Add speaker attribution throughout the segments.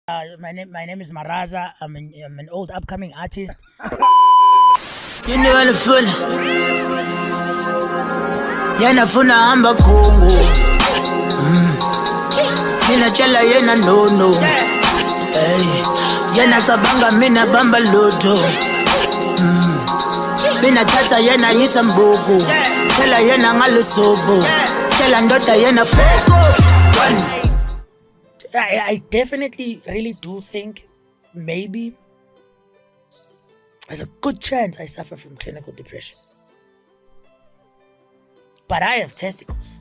Speaker 1: My name is Maraza. I'm an old upcoming artist.
Speaker 2: Yini walifuna yena funa hamba Congo mina tshela yena no hey yena cabanga mina bamba lutho mina thatha yena yisambuku tshela yena ngalesobo tshela ndoda yena focus.
Speaker 1: I definitely really do think maybe there's a good chance I suffer from clinical depression. But I have testicles.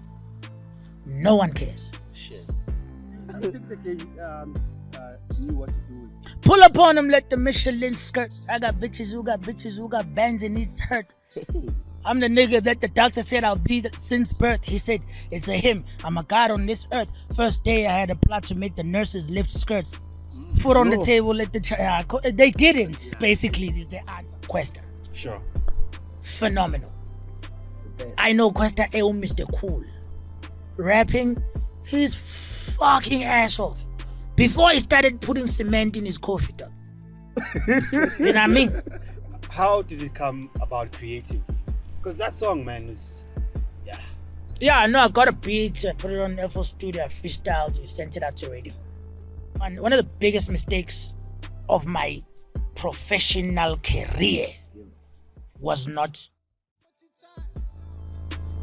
Speaker 1: No one cares.
Speaker 3: Shit. I think the game knew what to do with it.
Speaker 1: Pull up on them like the Michelin skirt. I got bitches who got bands and needs hurt. I'm the nigga that the doctor said I'll be since birth. He said, it's a him. I'm a god on this earth. First day I had a plot to make the nurses lift skirts. Foot on the table, let the they didn't. Basically, this is the answer. Questa.
Speaker 3: Sure.
Speaker 1: Phenomenal. I know Questa Mr. Cool. Rapping his fucking ass off. Before he started putting cement in his coffee, dog. You know what I mean?
Speaker 3: How did it come about creating? Because that song, man, is
Speaker 1: Yeah, I know. I got a beat, I put it on FL Studio, I freestyled, we sent it out to radio. And one of the biggest mistakes of my professional career was not.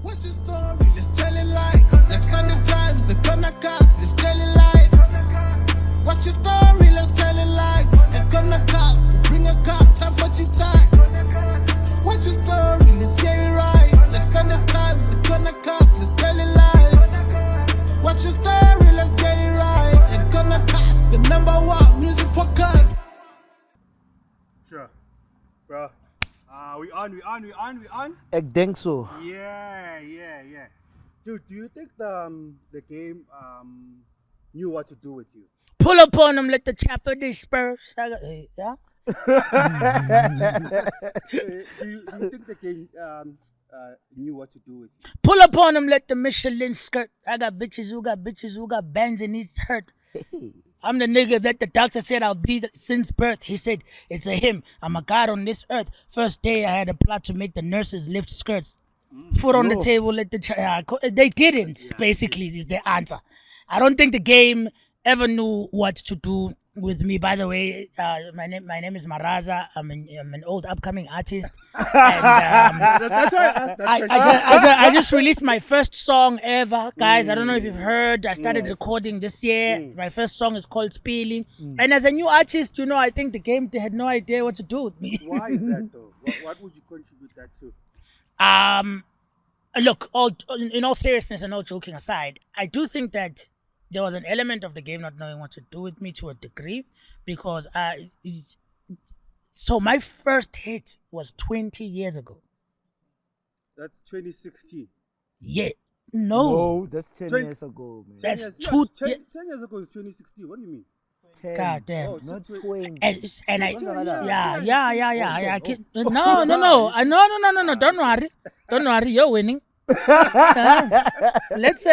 Speaker 4: What's your story? Let's tell it like Sunday Times, a gonna cast, let's tell it like. What's your story? Let's tell it like a gonna cast, bring a cup, time for tea time. What's your story? Let's hear it right. Like Sunday Times, a gonna cast, let's tell it like. What's your story? Let's get it right. A gonna cast, the #1 music podcast.
Speaker 3: sure, bro. We on.
Speaker 5: Ek denk so.
Speaker 3: Yeah. Dude, do you think the game knew what to do with you?
Speaker 1: Pull up on them, let the chopper disperse. Yeah?
Speaker 3: Do you think the game knew what to do with you?
Speaker 1: Pull up on them, let the Michelin skirt. I got bitches who got bands and needs hurt. I'm the nigga that the doctor said I'll be since birth. He said, it's a him. I'm a god on this earth. First day I had a plot to make the nurses lift skirts. Foot on the table, let the they didn't. Basically, this is the answer. I don't think the game ever knew what to do with me. By the way, my name is Maraza. I'm an old upcoming artist. And,
Speaker 3: That's why
Speaker 1: I just released my first song ever, guys. I don't know if you've heard. I started recording this year. My first song is called Spealing. And as a new artist, I think the game had no idea what to do with me.
Speaker 3: Why is that though? What would you contribute that to?
Speaker 1: Look, in all seriousness and all joking aside, I do think that there was an element of the game not knowing what to do with me to a degree, because so my first hit was 20 years ago.
Speaker 3: That's 2016.
Speaker 1: Yeah. No,
Speaker 5: that's 10
Speaker 3: Twen-
Speaker 5: years ago, man.
Speaker 1: that's
Speaker 3: 10
Speaker 1: two.
Speaker 3: years, 10 years ago is 2016. What do you mean?
Speaker 5: 10.
Speaker 1: God damn.
Speaker 3: Oh,
Speaker 5: Not
Speaker 3: so
Speaker 5: 20.
Speaker 1: And I,
Speaker 3: Yeah.
Speaker 1: yeah. No. No. Don't worry. You're winning. Let's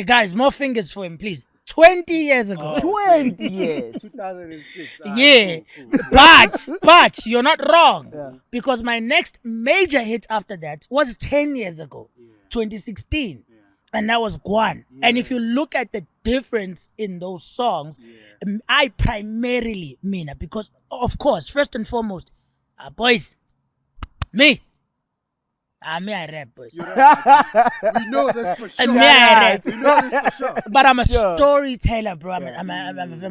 Speaker 1: guys, more fingers for him, please. 20 years ago.
Speaker 5: 20 years.
Speaker 3: 2006.
Speaker 1: Yeah,
Speaker 3: Cool.
Speaker 1: but you're not wrong,
Speaker 5: Yeah.
Speaker 1: because my next major hit after that was 10 years ago, 2016, and that was Guan. And if you look at the difference in those songs, I primarily mean it because, of course, first and foremost, boys, me I rap, boys.
Speaker 3: We know this for sure.
Speaker 1: Me, I rap.
Speaker 3: We know this for sure.
Speaker 1: But I'm a storyteller, bro. I'm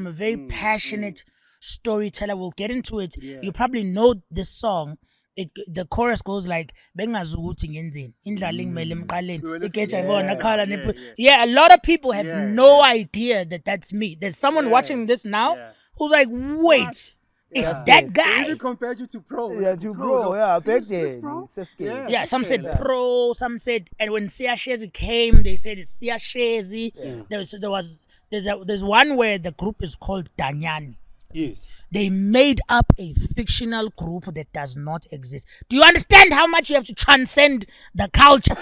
Speaker 1: a very passionate storyteller. We'll get into it. You probably know this song. The chorus goes like, "Bengazukuthi ngenzeni, indlala ngimele emqaleni, igeja ibona khala nephu." Yeah, a lot of people have no idea that that's me. There's someone watching this now who's like, wait. It's that
Speaker 3: They
Speaker 1: guy.
Speaker 3: even compared you to Pro.
Speaker 5: Yeah, to Bro. Yeah, back
Speaker 3: Who's this,
Speaker 5: then.
Speaker 3: Bro?
Speaker 5: Sasuke.
Speaker 1: Yeah, some said Pro, some said, and when Sia Shezi came, they said it's Sia Shezi. There's one where the group is called Danyani.
Speaker 3: Yes.
Speaker 1: They made up a fictional group that does not exist. Do you understand how much you have to transcend the culture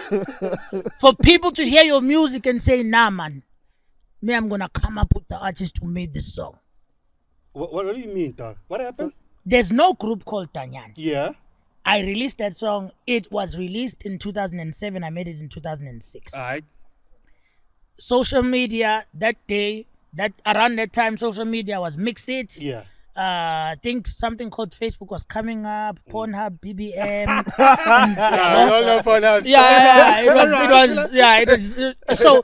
Speaker 1: for people to hear your music and say, nah, man, me, I'm gonna come up with the artist who made this song?
Speaker 3: What do you mean, dog? What happened?
Speaker 1: There's no group called Tanyan.
Speaker 3: Yeah.
Speaker 1: I released that song. It was released in 2007. I made it in 2006.
Speaker 3: All right.
Speaker 1: Social media that day, that around that time, social media was Mixit.
Speaker 3: Yeah.
Speaker 1: I think something called Facebook was coming up, Pornhub, BBM.
Speaker 3: Yeah, we all know for now.
Speaker 1: It was. So,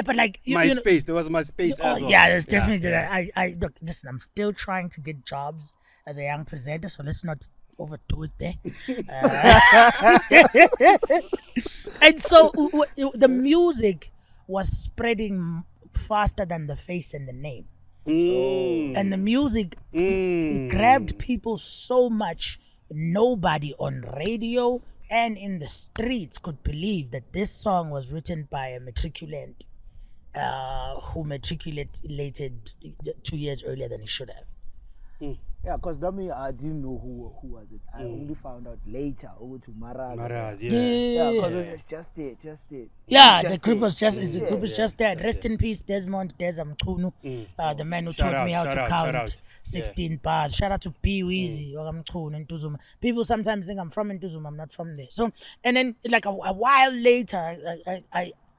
Speaker 1: but like you know,
Speaker 3: MySpace. There was MySpace as well.
Speaker 1: yeah, there's definitely. I look. Listen, I'm still trying to get jobs as a young presenter, so let's not overdo it there. And so the music was spreading faster than the face and the name. And the music it grabbed people so much, nobody on radio and in the streets could believe that this song was written by a matriculant who matriculated 2 years earlier than he should have.
Speaker 5: Yeah, because I didn't know who was it. I only found out later over to Maraz.
Speaker 3: Maraz, yeah.
Speaker 5: Yeah, because it's just it.
Speaker 1: Yeah,
Speaker 5: Just
Speaker 1: the group
Speaker 5: it.
Speaker 1: was just
Speaker 5: Yeah,
Speaker 1: the group is just dead. Rest in peace, Desmond Mchunu, the man who taught me how to count 16 bars. Shout out to P Weezy, Mchunu in Tuzuma. People sometimes think I'm from Tuzuma. I'm not from there. So, and then like a while later,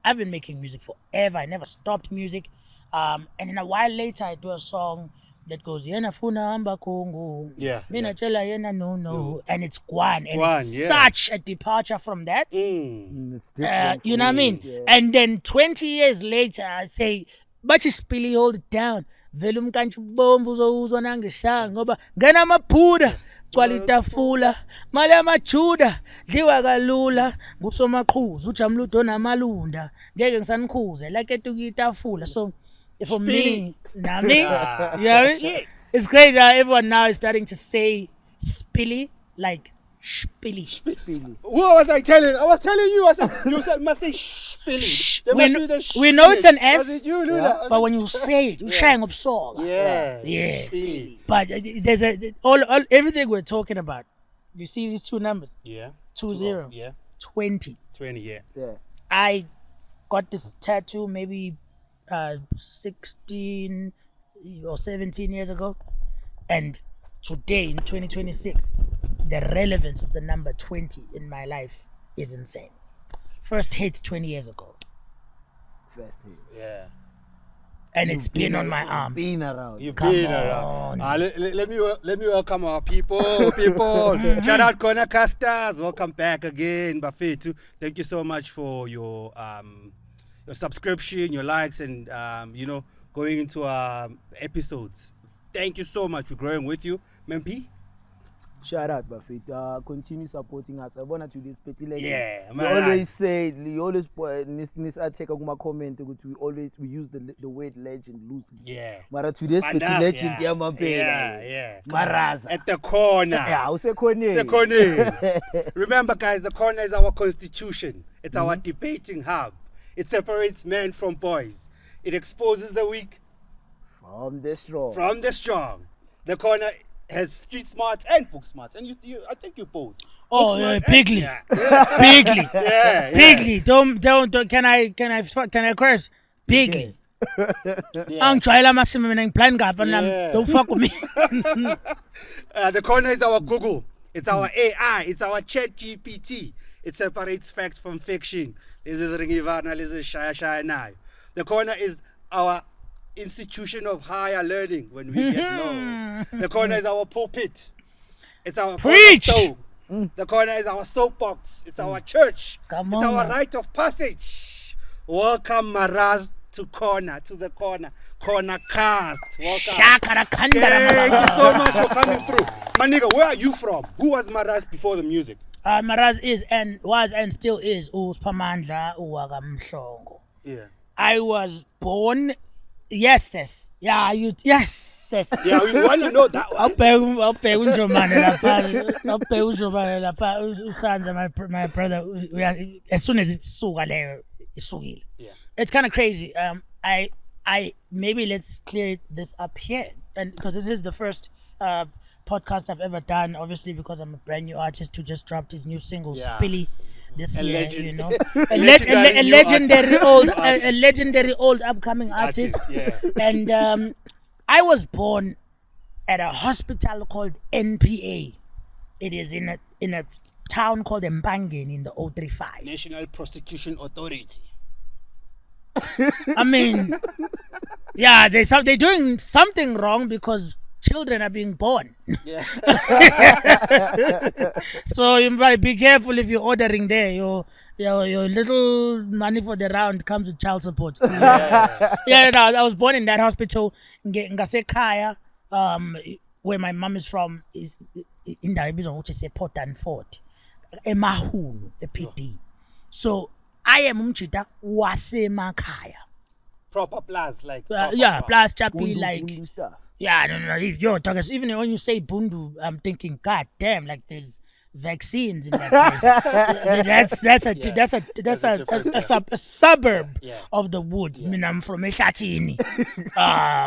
Speaker 1: I've been making music forever. I never stopped music. And then a while later, I do a song that goes yena funa hamba Congo.
Speaker 3: Yeah.
Speaker 1: Mina chela yena no. And it's Gwan. And
Speaker 3: Gwan,
Speaker 1: it's
Speaker 3: yeah.
Speaker 1: such a departure from that.
Speaker 5: It's different.
Speaker 1: You know what I mean?
Speaker 5: Yeah.
Speaker 1: And then 20 years later, I say, but you spilly hold it down. Vele umkantsha ubomvu uzowuzwa nangishaya ngoba ngena amaphuda gcwala itafula mali amajuda dliwa kalula ngusomaqhuzu ujamludo namalunda ngeke ngisanikhuze like etuka itafula. So for me, it's crazy how everyone now is starting to say spilly like spilly.
Speaker 3: Who was I telling? I was telling you. I said you must say spilly. There must be the
Speaker 1: We know it's an
Speaker 3: Was
Speaker 1: S,
Speaker 3: it you knew
Speaker 1: but
Speaker 3: that?
Speaker 1: when you say it, you shine up soul.
Speaker 3: Yeah.
Speaker 1: Yeah.
Speaker 3: Spilly.
Speaker 1: But there's everything we're talking about. You see these two numbers,
Speaker 3: Yeah.
Speaker 1: 20,
Speaker 3: Yeah.
Speaker 1: 20.
Speaker 3: 20. Yeah.
Speaker 5: Yeah.
Speaker 1: I got this tattoo maybe 16 or 17 years ago, and today in 2026, the relevance of the number 20 in my life is insane. First hit 20 years ago,
Speaker 5: First hit.
Speaker 3: Yeah.
Speaker 1: and it's been on my arm.
Speaker 5: Been around.
Speaker 3: You've
Speaker 1: Come
Speaker 3: been
Speaker 1: on.
Speaker 3: around. Let me welcome our people. Shout out Corner Casters. Welcome back again, Bafetu. Thank you so much for your subscription, your likes, and going into episodes. Thank you so much for growing with you, Mempi.
Speaker 5: Shout out, Buffett. Continue supporting us. I want to do this petty legend.
Speaker 3: Yeah,
Speaker 5: You
Speaker 3: man.
Speaker 5: always say, I take a comment. We use the word legend loosely.
Speaker 3: Yeah.
Speaker 5: Mara today's petty
Speaker 3: Enough,
Speaker 5: legend,
Speaker 3: yeah.
Speaker 5: yeah,
Speaker 3: Yeah.
Speaker 5: Maraza.
Speaker 3: At the corner.
Speaker 5: Yeah, I say corner.
Speaker 3: The corner. Remember, guys, the corner is our constitution. It's our debating hub. It separates men from boys. It exposes the weak
Speaker 5: From the straw.
Speaker 3: from the strong. The corner has street smarts and book smarts, and you I think you both.
Speaker 1: Oh,
Speaker 3: Book smart and-
Speaker 1: bigly,
Speaker 3: Yeah.
Speaker 1: bigly,
Speaker 3: Yeah.
Speaker 1: bigly. Don't. Can I curse? Bigly. Angijwayela amasimo mina ngiplan ngapha nami.
Speaker 3: Yeah.
Speaker 1: Don't fuck with me.
Speaker 3: The corner is our Google. It's our AI. It's our Chat GPT. It separates facts from fiction. This is Ringivana. This is Shaya now. The corner is our institution of higher learning when we get low. The corner is our pulpit. It's our
Speaker 1: Preach.
Speaker 3: cornerstone. The corner is our soapbox. It's our church.
Speaker 1: Come
Speaker 3: it's
Speaker 1: on,
Speaker 3: our
Speaker 1: man.
Speaker 3: rite of passage. Welcome, Maraz, to the corner. Corner cast. Welcome.
Speaker 1: Shakara
Speaker 3: Thank you
Speaker 1: kandara.
Speaker 3: so much for coming through. My nigga, where are you from? Who was Maraz before the music?
Speaker 1: Maraz was and still is uSphamandla uwakamhlongo.
Speaker 3: Yeah.
Speaker 1: I was born. Yes. Yeah, yes.
Speaker 3: Yeah, we want to know that one.
Speaker 1: Awubheka uNjomane lapha uSanza my brother as soon as isuka leyo isukile.
Speaker 3: Yeah.
Speaker 1: It's kind of crazy. I maybe let's clear this up here, and because this is the first podcast I've ever done, obviously because I'm a brand new artist who just dropped his new single
Speaker 3: Yeah.
Speaker 1: Spilly this
Speaker 3: A
Speaker 1: year,
Speaker 3: legend.
Speaker 1: you know.
Speaker 3: Legendary new
Speaker 1: A legendary old upcoming artist.
Speaker 3: Yeah.
Speaker 1: And I was born at a hospital called NPA. It is in a town called Mpangeni in the 035.
Speaker 3: National Prosecution Authority.
Speaker 1: I mean, yeah, they're doing something wrong because children are being born.
Speaker 3: Yeah.
Speaker 1: So you might be careful if you're ordering there. Your little money for the round comes with child support. Yeah, no, I was born in that hospital. Ngasekhaya, where my mom is from, is in the which is a Port and Fort, Emahulu, a PD. So I am Umchita Wasemakhaya.
Speaker 3: Proper plus, like.
Speaker 1: Yeah,
Speaker 3: proper.
Speaker 1: plus chappy
Speaker 5: Bundu-
Speaker 1: like.
Speaker 5: Bundu stuff.
Speaker 1: Yeah, no. If you're talking, even when you say Bundu, I'm thinking, God damn, like there's vaccines in that place. That's a suburb
Speaker 3: Yeah.
Speaker 1: of the woods. I mean, I'm from Eshatini,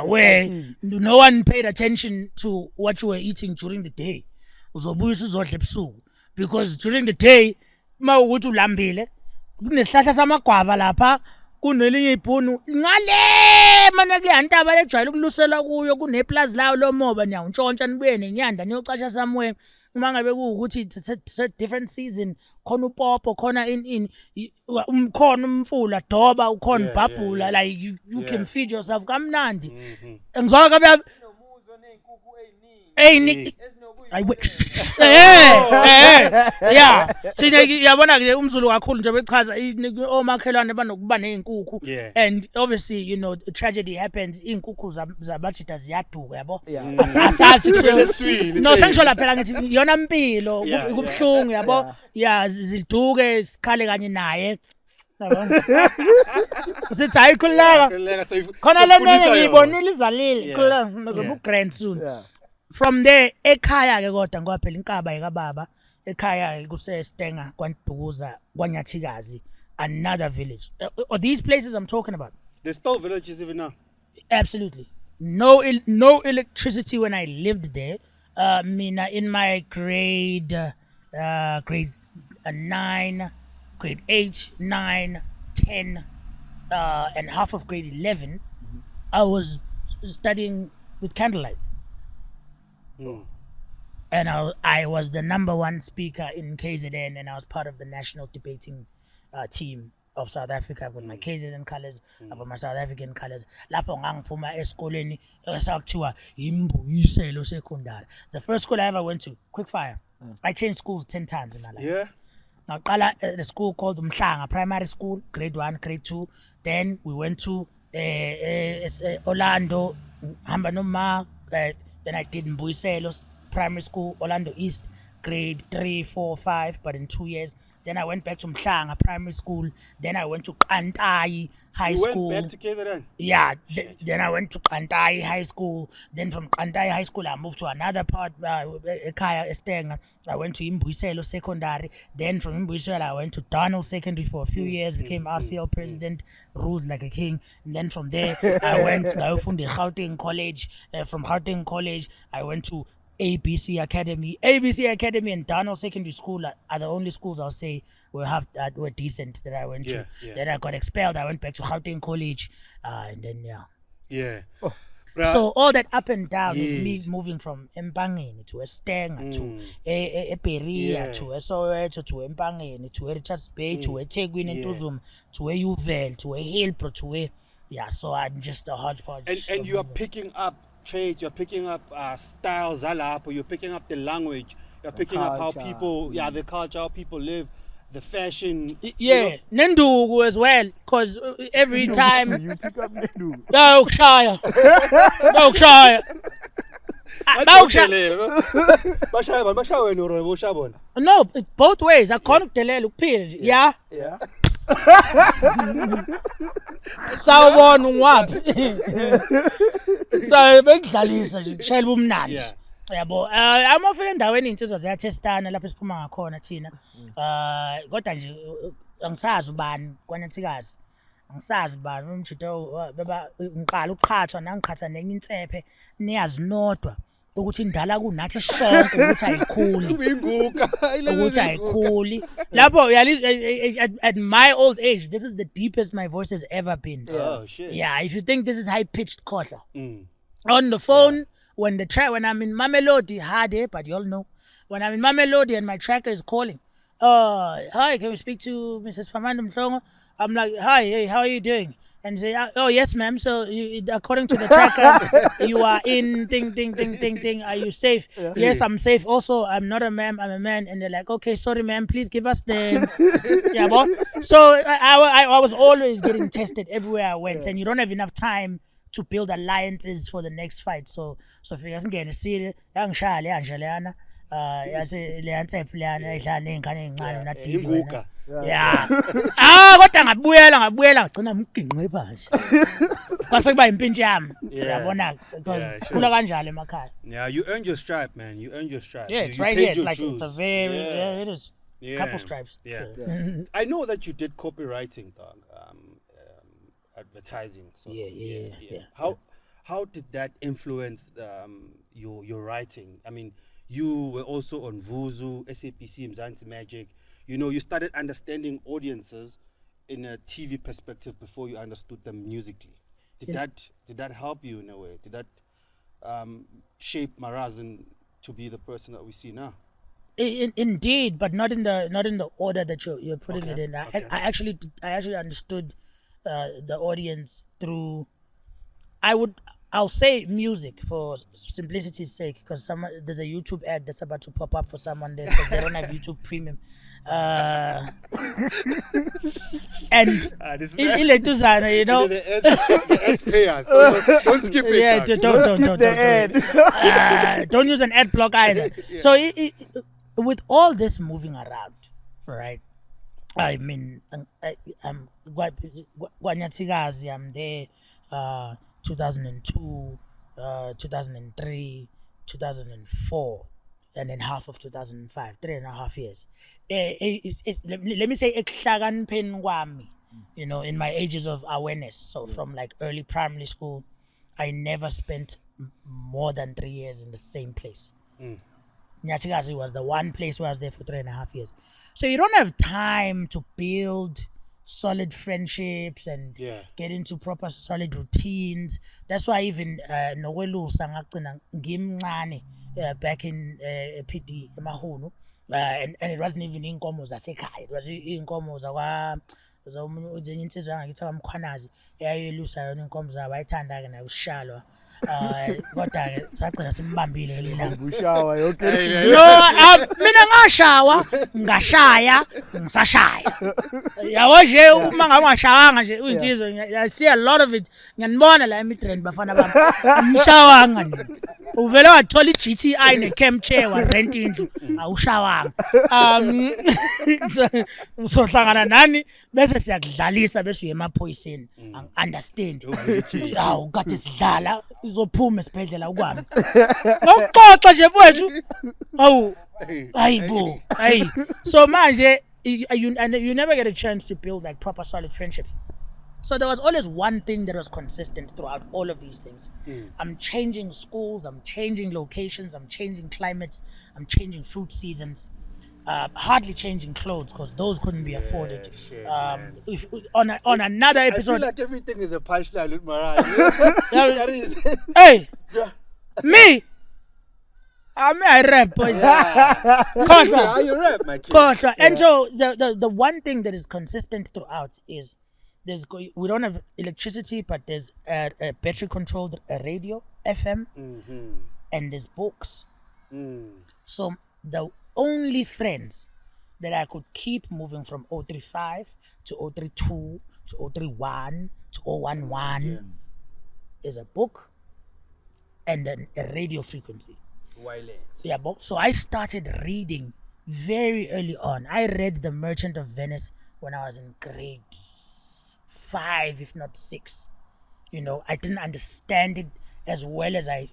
Speaker 1: where no one paid attention to what you were eating during the day. Because during the day, mawukuthi ulambile, kunesihlahla samagwava lapha. Kunelinye ibhunu ngale mana kule ntaba lejwayele ukulusela kuyo kuneplaza lawo lomoba niyawuntshontsha nibuye nenyanda niyocatsha somewhere uma ngabe kuukuthi it's a different season khona upopo khona khona umfula doba ukhona
Speaker 3: Yeah,
Speaker 1: babhula
Speaker 3: yeah.
Speaker 1: like you
Speaker 3: Yeah.
Speaker 1: can feed yourself kamnandi ngizwa kabe eyini yeah thina yabona ke umzulu kakhulu nje bechaza omakhelwane banokuba nezinkukhu
Speaker 3: Yeah.
Speaker 1: and obviously you know tragedy happens izinkukhu zabajita ziyaduka yabo
Speaker 5: Yeah.
Speaker 1: asazi
Speaker 3: Eswini,
Speaker 1: no
Speaker 3: same.
Speaker 1: sengisho lapha phela ngithi yona impilo
Speaker 3: Yeah,
Speaker 1: kubhlungu yabo yeah ziduke sikhale kanye naye yabo sithi hayi khuleka khona lena ngiyibonile izalile
Speaker 3: Yeah.
Speaker 1: khuleka nazobu grand soon.
Speaker 5: Yeah.
Speaker 1: From there ekhaya ke kodwa ngoba phela inkaba ekababa ekhaya kuse Stenga kwaNdukuza kwaNyathikazi another village. Are these places I'm talking about?
Speaker 3: There's still villages even now.
Speaker 1: Absolutely. No electricity when I lived there. Mina in my grade 9, grade 8, 9, 10 and half of grade 11 I was studying with candlelight. And I was the number one speaker in KZN, and I was part of the national debating team of South Africa with my KZN colors, my South African colors. Lapho ngangiphuma esikoleni esakuthiwa imbuyiselo secondary. The first school I ever went to, quickfire. I changed schools 10 times in my life.
Speaker 3: Yeah.
Speaker 1: Ngaqala the school called Mhlanga Primary School, grade 1, grade 2. Then we went to Orlando, hamba noma. Then I did Mbuyiselo Primary School, Orlando East, grade 3, 4, 5, but in 2 years. Then I went back to Mhlanga Primary School. Then I went to Kantai High
Speaker 3: You
Speaker 1: School.
Speaker 3: went back to KZN?
Speaker 1: Yeah, then I went to Kantai High School. Then from Kantai High School, I moved to another part, Ekhaya Estenga. I went to Imbuyiselo Secondary. Then from Imbuyiselo, I went to Donald Secondary for a few years, became RCL president, ruled like a king. And then from there, I went to Gauteng College. From Gauteng College, I went to ABC Academy. ABC Academy and Donald Secondary School are the only schools I'll say were decent that I went to.
Speaker 3: Yeah.
Speaker 1: Then I got expelled. I went back to Gauteng College, and then
Speaker 3: Yeah.
Speaker 1: So all that up and down is me
Speaker 3: Yes.
Speaker 1: moving from Mpangeni to Estenga to Eperia
Speaker 3: Yeah.
Speaker 1: to Soweto to Mpangeni to Richards Bay to eThekwini Ntuzuma to Uval to Hillbrow to so I'm just a hodgepodge.
Speaker 3: And
Speaker 1: of
Speaker 3: you are
Speaker 1: movement.
Speaker 3: picking up traits, you're picking up styles, or you're picking up the language, you're picking up how
Speaker 5: culture.
Speaker 3: people, the culture, how people live, the fashion.
Speaker 1: Yeah, Nendugu as well, because every time
Speaker 5: You pick up Nendu.
Speaker 1: Yorkshire. No, it's both ways. I can't tell you, period. Yeah.
Speaker 3: Yeah.
Speaker 1: Sawubona ungwaphi. So bekudlalisa nje shayela ubumnandi.
Speaker 3: Yeah.
Speaker 1: Yabo. Amafika endaweni insizwa ziyathestana lapho siphuma ngakhona thina. Kodwa nje angisazi ubani kwaNyathikazi. Angisazi bani umjito baba ngiqala uqhathwa nangiqhatha nenye insephe niyazi nodwa ukuthi indala kunathi sonke ukuthi ayikhuli. Ukuthi ayikhuli. Lapho at my old age, this is the deepest my voice has ever been.
Speaker 3: Oh, shit.
Speaker 1: Yeah, if you think this is high pitched khohla.
Speaker 3: Mm.
Speaker 1: On the phone, when I'm in Mamelodi, hard, but you all know, when I'm in Mamelodi and my tracker is calling, hi, can we speak to Mrs. Pamanda Mhlongo? I'm like, hi, hey, how are you doing? And say, oh yes, ma'am. So according to the tracker, you are in thing. Are you safe? Yes, I'm safe. Also, I'm not a ma'am. I'm a man. And they're like, okay, sorry, ma'am. Please give us the yeah, boy. So I was always getting tested everywhere I went, and you don't have enough time to build alliances for the next fight. So if you guys get see it, Angelana. Yase le anseph lana edlala nezingane ezincane uNaditi wena. Yeah. Kodwa ngabuyela ngagcina umginqe phansi. Kwase kuba impintshi yami. Yabona because sikhula kanjalo emakhaya.
Speaker 3: Yeah, you earned your stripe, man. You earned your stripe.
Speaker 1: Yeah, it's
Speaker 3: you
Speaker 1: right
Speaker 3: paid
Speaker 1: here. It's
Speaker 3: your
Speaker 1: like
Speaker 3: dues.
Speaker 1: it's a very it is.
Speaker 3: Yeah.
Speaker 1: Couple stripes.
Speaker 3: Yeah. I know that you did copywriting, dog. Advertising. So
Speaker 1: Yeah.
Speaker 3: How did that influence your writing? I mean, you were also on Vuzu, SAPC, Mzansi Magic. You know, you started understanding audiences in a TV perspective before you understood them musically. Did that help you in a way? Did that shape Marazin to be the person that we see now?
Speaker 1: Indeed, but not in the order that you're putting it in. I actually understood the audience through. I'll say music for simplicity's sake, because there's a YouTube ad that's about to pop up for someone there because they don't have YouTube Premium. And Iletuzana, you know.
Speaker 3: The ads pay us, so don't skip it.
Speaker 1: Yeah, don't skip the ad. Don't use an ad block either. Yeah. So with all this moving around, right? I mean, I'm Gwanyatikazi, I'm there. 2002, 2003, 2004, and then half of 2005, 3.5 years. Let me say, you know, in my ages of awareness. So from like early primary school, I never spent more than 3 years in the same place. Nyatikazi was the one place where I was there for 3.5 years. So you don't have time to build solid friendships and get into proper solid routines. That's why even Nokwelusa ngagcina ngimncane back in PD eMahunu, and it wasn't even inkomo zasekhaya. It was inkomo zakwa ezinye insizwa yangakithi akamkhwanazi eyayelusa yona inkomo zabo ayithanda ke nayo ushalwa. Kodwa ke sagcina simbambile lena
Speaker 5: Ushawa okay.
Speaker 1: No, mina ngashaya ngisashaya. Yabo nje uma ngabe ngashawanga nje uyinsizwa, I see a lot of it. Ngiyanibona la emitrend bafana bami. Ngishawanga nini. Uvele wathola iGTI necam chair wa rent indlu awushawanga. Sohlangana nani bese siyakudlalisa bese uye emaphoyiseni. Understand. Hawu kade sidlala uzophuma esibhedlela ukwami. Ngokuxoxa nje mfowethu. Hawu hayibo. Hayi. So manje you never get a chance to build like proper solid friendships. So there was always one thing that was consistent throughout all of these things. I'm changing schools, I'm changing locations, I'm changing climates, I'm changing fruit seasons, hardly changing clothes because those couldn't be afforded. On another episode,
Speaker 3: I feel like everything is a punchline with Mariah.
Speaker 1: Hey, me. I rap, boys.
Speaker 3: How you rap, my kid?
Speaker 1: And so the one thing that is consistent throughout is we don't have electricity, but there's a battery controlled radio FM, and there's books. So the only friends that I could keep moving from 035 to 032 to 031 to 011 is a book and then a radio frequency. Yeah, so I started reading very early on. I read The Merchant of Venice when I was in grade 5, if not 6. You know, I didn't understand it as well as I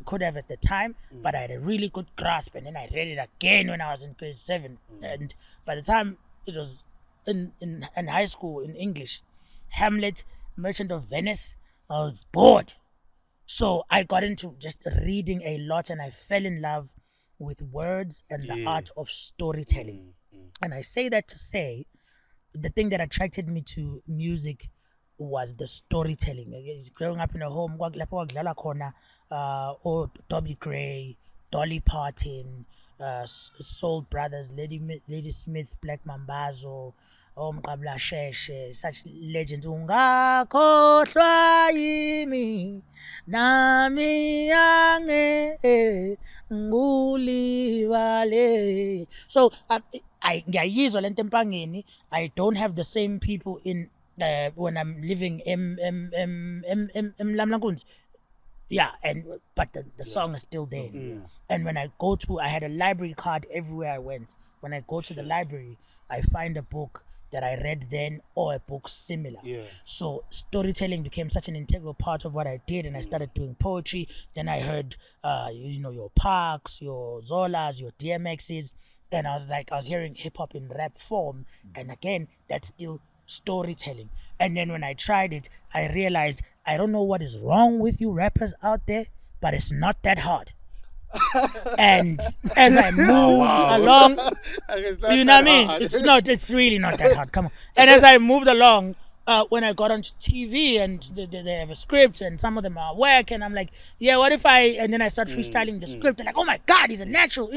Speaker 1: could have at the time, but I had a really good grasp, and then I read it again when I was in grade 7. And by the time it was in high school in English, Hamlet, Merchant of Venice, I was bored. So I got into just reading a lot, and I fell in love with words and the art of storytelling. And I say that to say the thing that attracted me to music was the storytelling. He's growing up in a home lapho kwakudlalwa khona Dobby Gray, Dolly Parton, Soul Brothers, Lady Smith, Black Mambazo, Mqabula Sheshe, such legends. Ungakhohlwa yimi nami yange ngulibale. So ngiyayizwa lento empangeni. I don't have the same people in when I'm living in Lamlankunzi. Yeah, but the song is still there. And when I had a library card everywhere I went. When I go to the library, I find a book that I read then or a book similar.
Speaker 3: Yeah.
Speaker 1: So storytelling became such an integral part of what I did, and I started doing poetry. Then I heard, your Parks, your Zolas, your DMXs, and I was hearing hip hop in rap form, and again, that's still storytelling. And then when I tried it, I realized I don't know what is wrong with you rappers out there, but it's not that hard. And as I moved along, you know what I mean? It's really not that hard. Come on. And as I moved along, when I got onto TV and they have a script and some of them are work, and I'm like, yeah, what if and then I start freestyling the script. They're like, oh my God, he's a natural.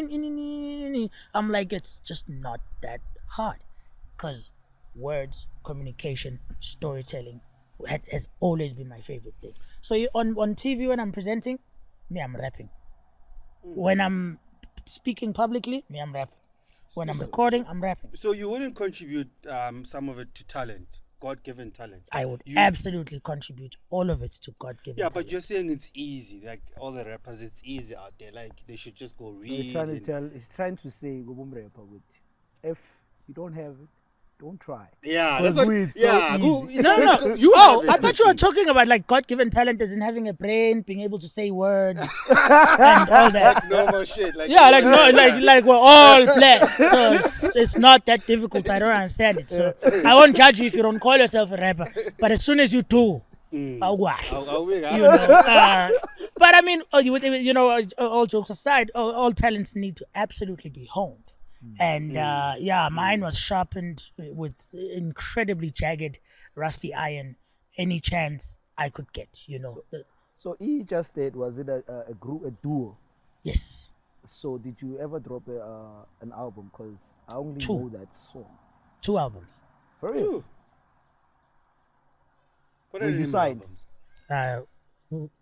Speaker 1: I'm like, it's just not that hard. Because words, communication, storytelling has always been my favorite thing. So on TV when I'm presenting, me, I'm rapping. When I'm speaking publicly, me, I'm rapping. When I'm recording, I'm rapping.
Speaker 3: So you wouldn't contribute some of it to talent, God-given talent?
Speaker 1: I would absolutely contribute all of it to God-given talent.
Speaker 3: But you're saying it's easy. Like all the rappers, it's easy out there. Like they should just go read.
Speaker 5: He's trying to say, if you don't have it, don't try.
Speaker 3: Yeah,
Speaker 5: that's
Speaker 3: what,
Speaker 5: no.
Speaker 1: I thought you were talking about like God-given talent as in having a brain, being able to say words, and all that.
Speaker 3: Like normal shit. Like
Speaker 1: like we're all blessed. So it's not that difficult. I don't understand it. So I won't judge you if you don't call yourself a rapper. But as soon as you do, but I mean, all jokes aside, all talents need to absolutely be honed. And mine was sharpened with incredibly jagged, rusty iron any chance I could get,
Speaker 5: So he just said, was it a group, a duo?
Speaker 1: Yes.
Speaker 5: So did you ever drop an album? Because I only know that song.
Speaker 1: 2 albums.
Speaker 5: For real?
Speaker 3: 2. What
Speaker 5: When you signed?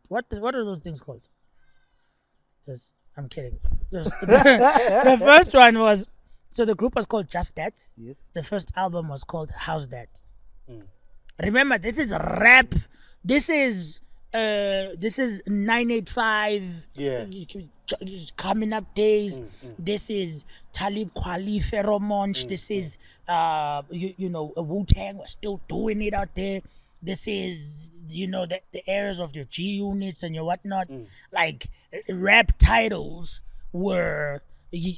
Speaker 1: What are those things called? I'm kidding. The first one was, so the group was called Just That.
Speaker 5: Yes.
Speaker 1: The first album was called How's That. Remember, this is rap. This is 985.
Speaker 3: Yeah.
Speaker 1: Coming Up Days. This is Talib Kweli, Pheromone. This is Wu-Tang was still doing it out there. This is, the eras of your G units and your whatnot. Like, rap titles were, you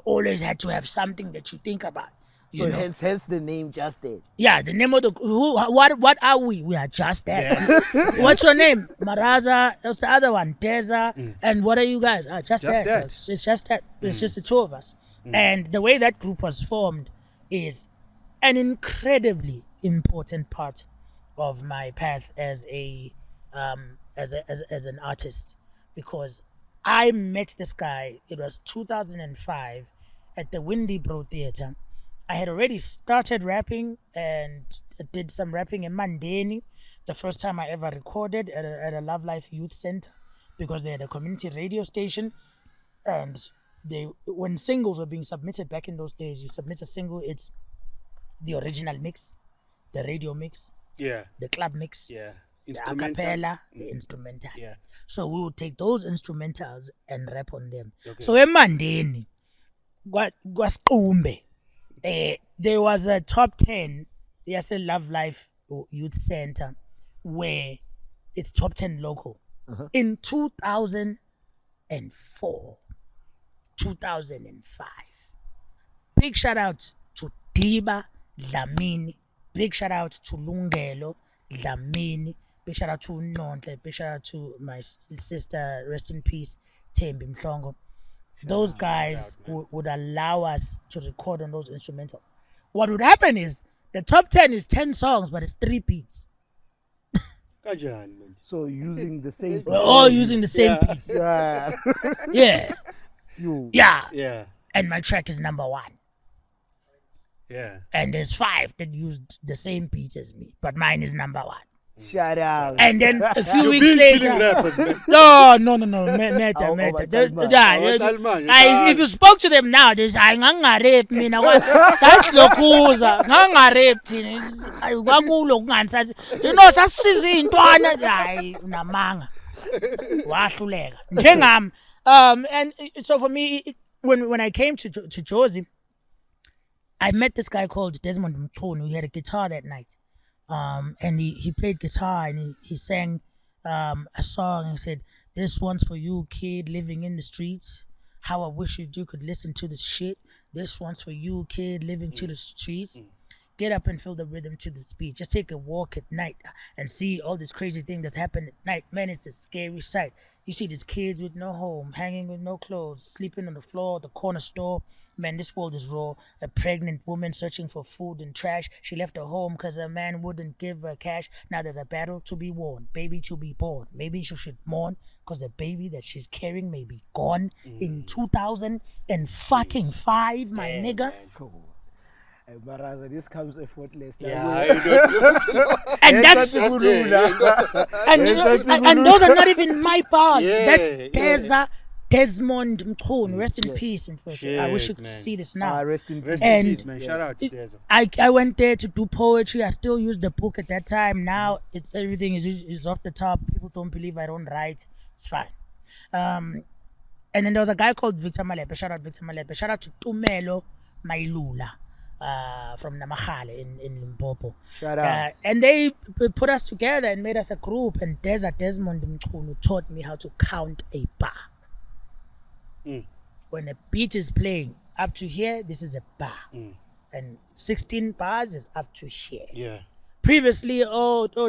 Speaker 1: always had to have something that you think about.
Speaker 5: So hence the name Just That.
Speaker 1: Yeah, the name of what are we? We are Just That. Yeah. What's your name? Maraza. That's the other one. Deza. And what are you guys? Just That. It's Just That. It's just the 2 of us. And the way that group was formed is an incredibly important part of my path as an artist, because I met this guy. It was 2005 at the Windy Bro Theatre. I had already started rapping and did some rapping in Mandeni, the first time I ever recorded at a Love Life Youth Center, because they had a community radio station, and when singles were being submitted back in those days, you submit a single, it's the original mix, the radio mix, the club mix, the acapella, the instrumental.
Speaker 3: Yeah.
Speaker 1: So we would take those instrumentals and rap on them. Okay. So eMandeni, Gwasqumbe, there was a top 10, yes, a Love Life Youth Center, where it's top 10 local. In 2004, 2005. Big shout out to Diba Dlamini. Big shout out to Lungelo Dlamini. Big shout out to Nontle. Big shout out to my sister, rest in peace, Thembi Mhlongo. Those guys would allow us to record on those instrumentals. What would happen is the top 10 is 10 songs, but it's 3 beats.
Speaker 3: Kanjani manje?
Speaker 5: So using the same.
Speaker 1: We're all using the same
Speaker 3: Yeah.
Speaker 1: beats.
Speaker 5: Yeah.
Speaker 1: Yeah.
Speaker 5: You.
Speaker 1: Yeah.
Speaker 3: Yeah.
Speaker 1: And my track is number 1.
Speaker 3: Yeah.
Speaker 1: And there's 5 that used the same beats as me, but mine is number 1.
Speaker 5: Shout out.
Speaker 1: And then a few weeks
Speaker 3: Killing
Speaker 1: later,
Speaker 3: rappers, man.
Speaker 1: no, Meta.
Speaker 5: Oh,
Speaker 1: Yeah,
Speaker 3: Talman,
Speaker 1: if you spoke to them now, they say, I ngangarape mina, sasilokhuza, ngangarape thina, ayi kwakulo kunganisazi, sasisiza intwana, hayi unamanga, wahluleka, njengami. And so for me, when I came to Jozi, I met this guy called Desmond Mchunu. He had a guitar that night. And he played guitar and he sang a song. He said, "This one's for you, kid, living in the streets. How I wish you could listen to this shit. This one's for you, kid, living to the streets. Get up and feel the rhythm to the beat. Just take a walk at night and see all this crazy thing that's happened at night. Man, it's a scary sight. You see these kids with no home, hanging with no clothes, sleeping on the floor at the corner store. Man, this world is raw. A pregnant woman searching for food and trash. She left her home because her man wouldn't give her cash. Now there's a battle to be won, baby to be born. Maybe she should mourn because the baby that she's carrying may be gone in 2005, my nigga."
Speaker 5: Cool. Hey, Maraza, this comes effortless.
Speaker 3: Yeah, I don't know.
Speaker 1: And that's
Speaker 3: Just,
Speaker 1: and those are not even my bars.
Speaker 3: Yeah,
Speaker 1: That's Desmond Mchunu. Rest in peace. I wish you
Speaker 3: Shit,
Speaker 1: could
Speaker 3: man.
Speaker 1: see this now.
Speaker 5: Rest in peace.
Speaker 3: Rest
Speaker 1: And
Speaker 3: in peace, man. Shout out to Deza.
Speaker 1: I went there to do poetry. I still use the book at that time. Now it's everything is off the top. People don't believe I don't write. It's fine. And then there was a guy called Victor Malepe. Shout out Victor Malepe. Shout out to Tumelo Mailula from Namahale in Limpopo.
Speaker 5: Shout out.
Speaker 1: And they put us together and made us a group. And Desmond Mchunu taught me how to count a bar. When a beat is playing up to here, this is a bar. And 16 bars is up to here.
Speaker 3: Yeah.
Speaker 1: Previously,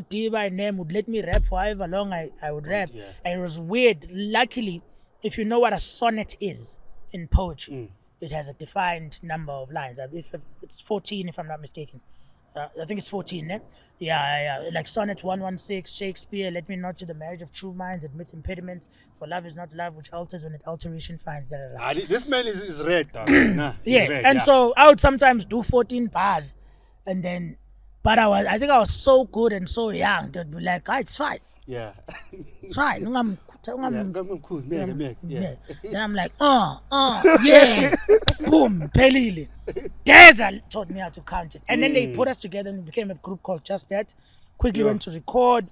Speaker 1: D by name would let me rap for however long I would rap.
Speaker 3: Yeah.
Speaker 1: And it was weird. Luckily, if you know what a sonnet is in poetry, it has a defined number of lines. If it's 14, if I'm not mistaken. I think it's 14, eh? Yeah. Like sonnet 116, Shakespeare, let me not to the marriage of true minds, admit impediments, for love is not love which alters when it alteration finds.
Speaker 3: This man is red, dog. Nah, he's
Speaker 1: Yeah,
Speaker 3: red,
Speaker 1: and so I would sometimes do 14 bars, and then, but I think I was so good and so young, they'd be like, it's fine,
Speaker 3: Yeah.
Speaker 1: it's fine.
Speaker 3: Yeah.
Speaker 1: Then I'm like, yeah, boom, pelile. Deza taught me how to count it, and then they put us together and we became a group called Just That. Quickly went to record.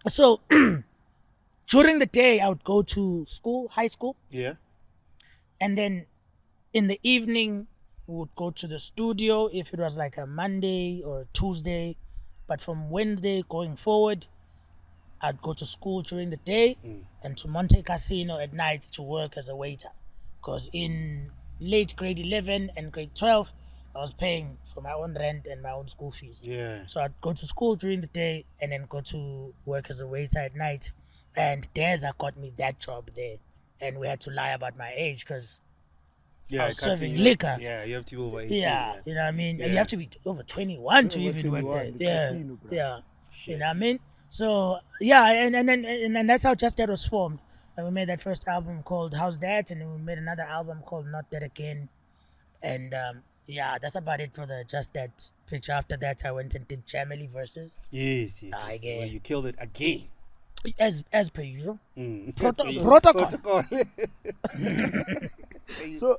Speaker 1: So during the day, I would go to school, high school.
Speaker 3: Yeah.
Speaker 1: And then in the evening, we would go to the studio if it was like a Monday or a Tuesday. But from Wednesday going forward, I'd go to school during the day and to Monte Casino at night to work as a waiter. Because in late grade 11 and grade 12, I was paying for my own rent and my own school fees.
Speaker 3: Yeah.
Speaker 1: So I'd go to school during the day and then go to work as a waiter at night. And Deza got me that job there. And we had to lie about my age because I was serving liquor.
Speaker 3: Yeah, you have to be over 18.
Speaker 1: Yeah, you know what I mean?
Speaker 3: Yeah.
Speaker 1: You have to be over 21 to
Speaker 5: Over
Speaker 1: even work
Speaker 5: 21,
Speaker 1: there.
Speaker 5: the
Speaker 1: Yeah,
Speaker 5: casino, bro.
Speaker 1: yeah. You know what I mean? So, yeah, and then that's how Just That was formed. And we made that first album called How's That? And then we made another album called Not Dead Again. And yeah, that's about it for the Just That picture. After that, I went and did Jamily Versus.
Speaker 3: Yes.
Speaker 1: Again.
Speaker 3: Well, you killed it again.
Speaker 1: As per usual.
Speaker 3: Protocol.
Speaker 5: So,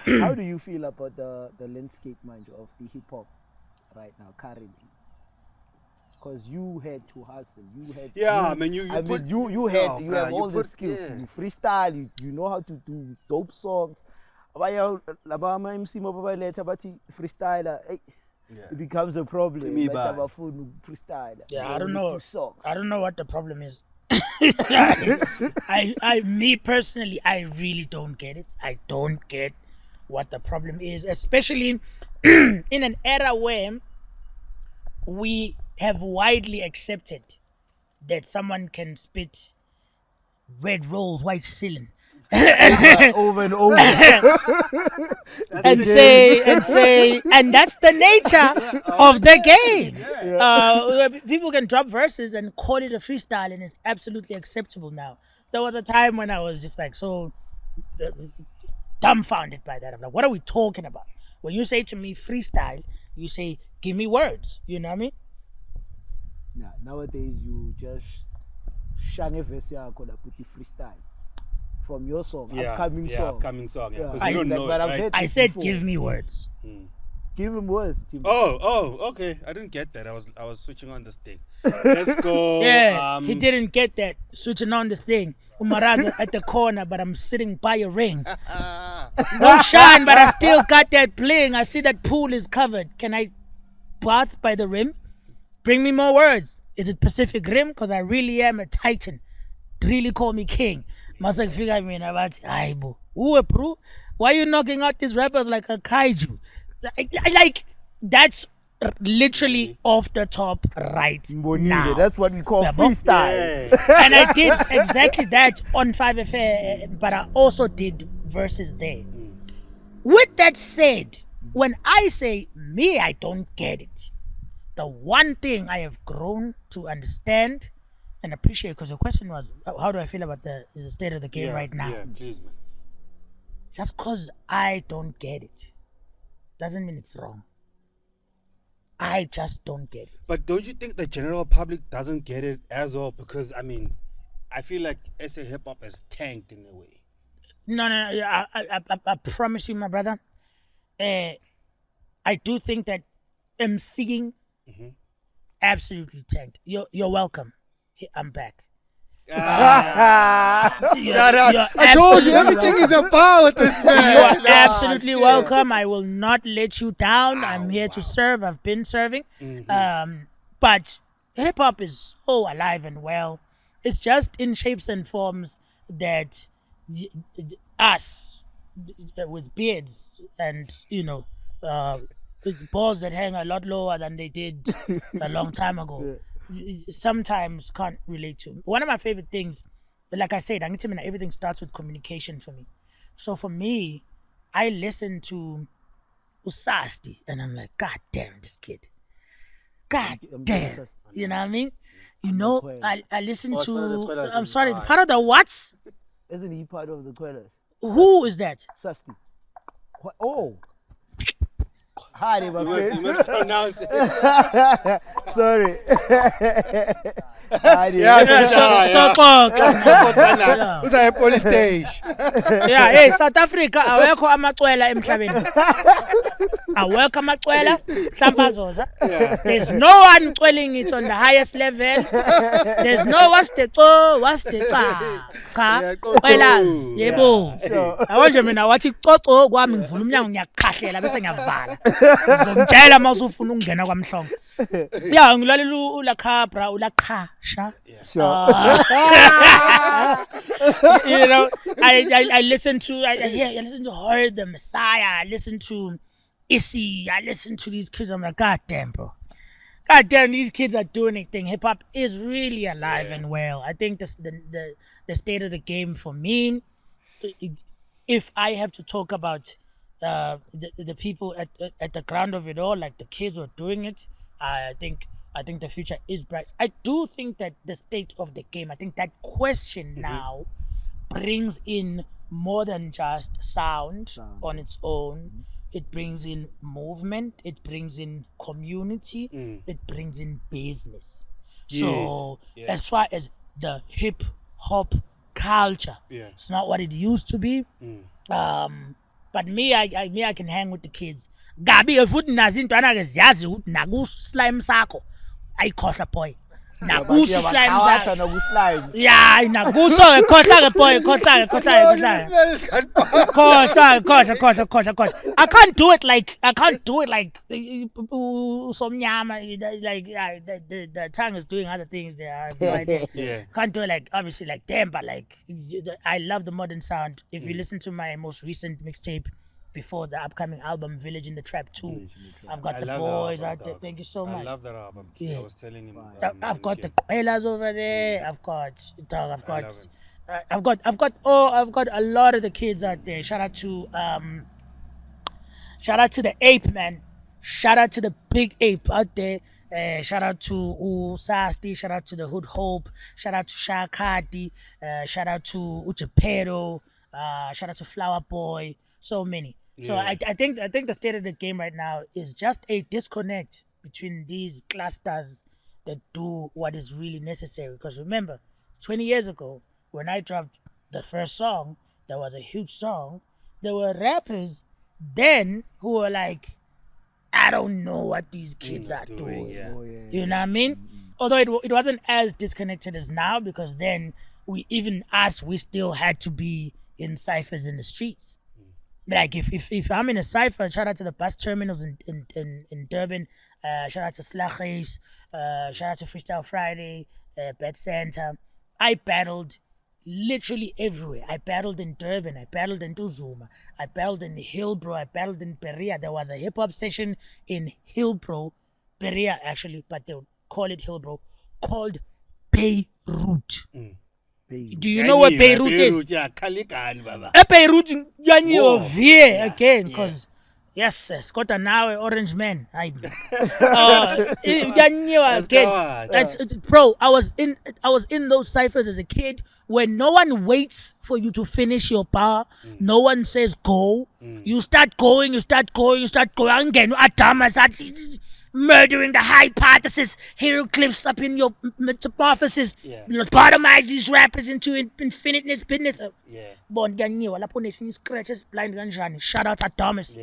Speaker 5: how do you feel about the landscape, man, of the hip hop right now, currently? Because you had to hustle. You had.
Speaker 3: Yeah,
Speaker 5: you,
Speaker 3: man, you
Speaker 5: I
Speaker 3: put-
Speaker 5: mean, you
Speaker 3: yeah,
Speaker 5: you
Speaker 3: bruh,
Speaker 5: have
Speaker 3: you
Speaker 5: all the
Speaker 3: put-
Speaker 5: skills.
Speaker 3: yeah.
Speaker 5: You freestyle. You know how to do dope songs. Abaya laba MC mababaleta bathi freestyler. It becomes a problem.
Speaker 3: Me
Speaker 5: Like
Speaker 3: bad.
Speaker 5: Abafuna freestyler.
Speaker 1: Yeah,
Speaker 5: You
Speaker 1: I don't
Speaker 5: only
Speaker 1: know.
Speaker 5: do songs.
Speaker 1: I don't know what the problem is. Me personally, I really don't get it. I don't get what the problem is, especially in an era where we have widely accepted that someone can spit red rose, white ceiling,
Speaker 5: over and over.
Speaker 1: and say, and that's the nature of the game. People can drop verses and call it a freestyle, and it's absolutely acceptable now. There was a time when I was just like so dumbfounded by that. I'm like, what are we talking about? When you say to me freestyle, you say, give me words. You know what I mean?
Speaker 5: Nah, nowadays you just shang a verse yakho la put the freestyle from your song, upcoming song.
Speaker 3: Upcoming song. Yeah, because
Speaker 5: I
Speaker 3: you don't
Speaker 5: like,
Speaker 3: know
Speaker 5: but
Speaker 3: it,
Speaker 5: I've
Speaker 3: right?
Speaker 5: heard
Speaker 1: I
Speaker 5: this
Speaker 1: said,
Speaker 5: before.
Speaker 1: give me words.
Speaker 5: Give him words, Tim.
Speaker 3: Oh, okay. I didn't get that. I was switching on this thing. Let's go.
Speaker 1: Yeah, he didn't get that. Switching on this thing. Umaraza at the corner, but I'm sitting by a ring. Don't shine, but I still got that bling. I see that pool is covered. Can I bath by the rim? Bring me more words. Is it Pacific Rim? Because I really am a titan. Really call me king. Masak figure me about Aibo. Ooh, bro. Why are you knocking out these rappers like a kaiju? Like that's literally off the top right
Speaker 5: Mbonile,
Speaker 1: now.
Speaker 5: that's what we call
Speaker 1: Yeah, but-
Speaker 5: freestyle.
Speaker 3: Yeah.
Speaker 1: And I did exactly that on 5FA, but I also did verses there. With that said, when I say me, I don't get it. The one thing I have grown to understand and appreciate, because the question was, how do I feel about the state of the game right now?
Speaker 3: Yeah, please, man.
Speaker 1: Just because I don't get it doesn't mean it's wrong. I just don't get it.
Speaker 3: But don't you think the general public doesn't get it as well? Because, I mean, I feel like SA hip-hop has tanked in a way.
Speaker 1: No. I promise you, my brother. I do think that MCing absolutely tanked. You're welcome. I'm back.
Speaker 3: Shout out. I told you, everything is about this man.
Speaker 1: You're absolutely welcome. I will not let you down. I'm here to serve. I've been serving. But hip hop is so alive and well. It's just in shapes and forms that us with beards and balls that hang a lot lower than they did a long time ago sometimes can't relate to. One of my favorite things, like I said, everything starts with communication for me. So for me, I listen to Usasti and I'm like, God damn, this kid. God damn. You know what I mean? I listen
Speaker 3: part of the
Speaker 1: to,
Speaker 3: Quellas
Speaker 1: I'm
Speaker 3: is
Speaker 1: sorry,
Speaker 3: hard.
Speaker 1: part of the what?
Speaker 5: Isn't he part of the Quellas?
Speaker 1: Who is that?
Speaker 5: Sasti. Oh. Hi, my
Speaker 3: You
Speaker 5: friend.
Speaker 3: must pronounce it.
Speaker 5: Sorry.
Speaker 3: Who's a police station?
Speaker 1: Yeah, hey, South Africa, awekho amacwela emhlabeni. Awekho amacwela, hlampazoza. There's no one quelling it on the highest level. There's no what's the cha. Quelas, yebo. Awanje mina wathi coco kwami ngivula umnyango ngiyakhahlela bese ngiyavala. Ngizomtshela mase ufuna ukungena kwamhlongo. Yeah, ngilalela ulakhabra, ulakasha. I listen to I listen to her, the Messiah. I listen to Issy. I listen to these kids. I'm like, God damn, bro. God damn, these kids are doing a thing. Hip hop is really alive and well. I think the state of the game for me, if I have to talk about the people at the ground of it all, like the kids who are doing it, I think the future is bright. I do think that the state of the game, I think that question now brings in more than just sound on its own. It brings in movement, it brings in community, it brings in business. So as far as the hip hop culture, it's not what it used to be. But me, I can hang with the kids. Gabi futhi nazi intwana ke ziyazi ukuthi nakuslime sakho ayikhohla boy. Nakusi slime sakho. Yeah, nakuso khohla ke boy, khohla. Khohla. I can't do it like somnyama, like the tongue is doing other things there. Can't do it like obviously like them, but like I love the modern sound. If you listen to my most recent mixtape before the upcoming album Village in the Trap 2, I've got the boys out there. Thank you so much.
Speaker 3: I love that album.
Speaker 1: Yeah.
Speaker 3: I was telling him.
Speaker 1: I've got the Quellas over there. I've got I've got a lot of the kids out there. Shout out to the ape, man. Shout out to the big ape out there. Shout out to Sasti. Shout out to the Hood Hope. Shout out to Shakati. Shout out to Uchapero. Shout out to Flower Boy. So many. So I think the state of the game right now is just a disconnect between these clusters that do what is really necessary. Because remember, 20 years ago, when I dropped the first song, that was a huge song, there were rappers then who were like, I don't know what these kids are doing.
Speaker 3: Yeah.
Speaker 1: You know what I mean? Although it wasn't as disconnected as now, because then we still had to be in ciphers in the streets. Like if I'm in a cipher, shout out to the bus terminals in Durban, shout out to Slagees, shout out to Freestyle Friday, Bad Santa. I battled literally everywhere. I battled in Durban, I battled in Tuzuma, I battled in Hillbrow, I battled in Perea. There was a hip hop session in Hillbrow, Perea actually, but they would call it Hillbrow, called Beirut. Do you know what Beirut is?
Speaker 3: Yeah, Kalikan, baba.
Speaker 1: Beirut
Speaker 3: Whoa.
Speaker 1: here again, because yes, Scott and now Orange Man. Again. Bro, I was in those ciphers as a kid when no one waits for you to finish your bar. No one says go. You start going. Again, Adamas, murdering the hypothesis, hieroglyphs up in your metamorphosis, lobotomize these rappers into infiniteness business. Bon ganyiwa lapho nesinye scratches blind kanjani. Shout out to Thomas.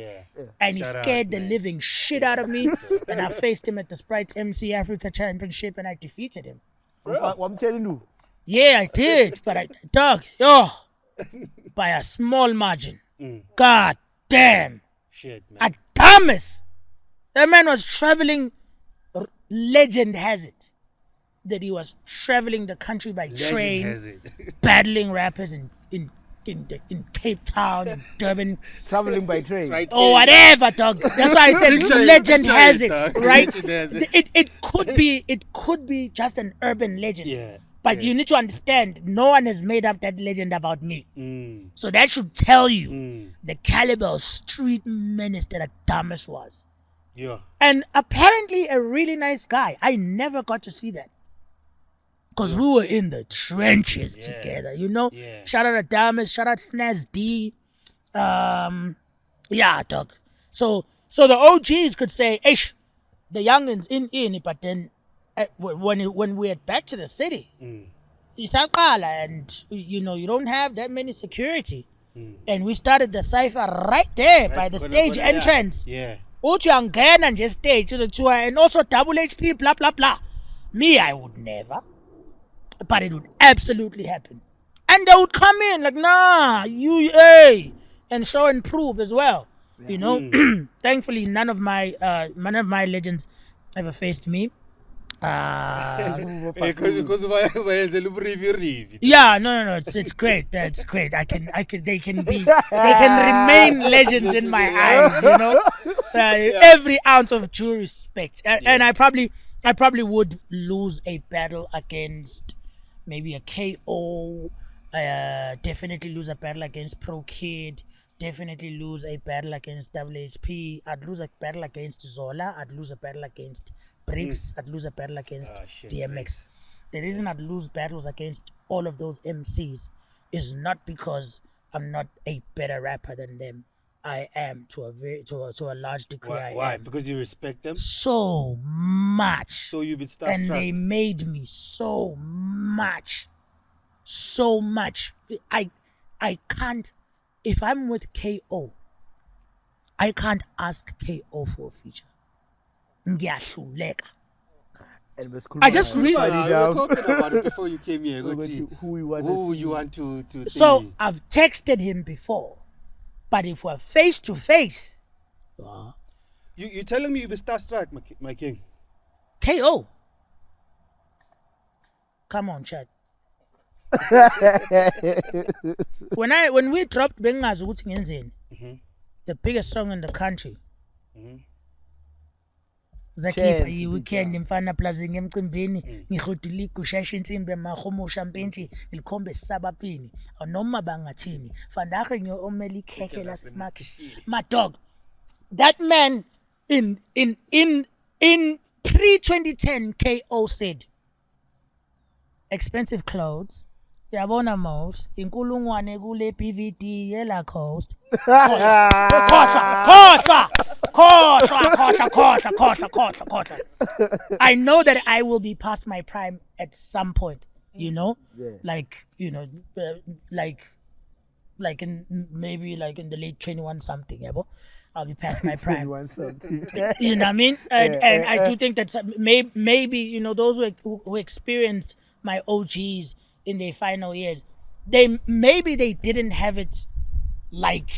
Speaker 1: And he scared the living shit out of me. And I faced him at the Sprites MC Africa Championship and I defeated him.
Speaker 5: I'm telling you.
Speaker 1: Yeah, I did, but by a small margin. God damn.
Speaker 3: Shit, man.
Speaker 1: Thomas. That man was traveling. Legend has it that he was traveling the country by train, battling rappers in Cape Town, in Durban.
Speaker 5: Traveling by train.
Speaker 1: Or whatever, dog. That's why I said legend has it, right? It could be just an urban legend.
Speaker 3: Yeah.
Speaker 1: But you need to understand, no one has made up that legend about me. So that should tell you the caliber of street menace that Thomas was.
Speaker 3: Yeah.
Speaker 1: And apparently a really nice guy. I never got to see that. Because we were in the trenches together, you know?
Speaker 3: Yeah.
Speaker 1: Shout out to Thomas, shout out Snaz D. Yeah, dog. So the OGs could say, Eish, the youngins in it, but then when we're back to the city, Isaqala, and you know, you don't have that many security. And we started the cipher right there by the stage entrance.
Speaker 3: Yeah.
Speaker 1: Uthi angena nje stage uzothiwa and also double HP blah blah blah. Me, I would never. But it would absolutely happen. And they would come in like, nah, and show and prove as well. Yeah. You know, thankfully none of my legends ever faced me.
Speaker 3: Because
Speaker 1: yeah, no, it's great. That's great. They can remain legends in my eyes, you know. Every ounce of true respect. And I probably would lose a battle against maybe a KO, definitely lose a battle against Pro Kid, definitely lose a battle against WHP, I'd lose a battle against Zola, I'd lose a battle against Bricks, I'd lose a battle against DMX. The reason I'd lose battles against all of those MCs is not because I'm not a better rapper than them. I am to a large degree.
Speaker 3: Why? Because you respect them
Speaker 1: so much.
Speaker 3: So you've been starstruck.
Speaker 1: And they made me so much. I can't. If I'm with KO, I can't ask KO for a feature. Ngiyahluleka. I just really.
Speaker 3: We were talking about it before you came here.
Speaker 5: Who you
Speaker 3: want to
Speaker 1: So I've texted him before. But if we're face to face,
Speaker 3: you telling me you've been starstruck, my king?
Speaker 1: KO. Come on, Chad. when we dropped Bengazi Ukuthi Ngenzeni, the biggest song in the country, zakhipha
Speaker 5: Chance,
Speaker 1: i-weekend mfana plus ngemcimbini ngihodula igushesha insimbi emahomusha mpentshi ilikhombe sisabapini noma bangathini fandache ngiyomela ikhekhe lasemakhishini my dog that man in pre-2010 KO said expensive clothes yabona Mos inkulungwane kule BVD yela coast Khohlwa. I know that I will be past my prime at some point, you know?
Speaker 5: Yeah.
Speaker 1: Like, you know, like in maybe like in the late 21 something, yeah, bo? I'll be past my prime.
Speaker 5: 21 something.
Speaker 1: You know what I mean? And I do think that maybe, you know, those who experienced my OGs in their final years, they didn't have it like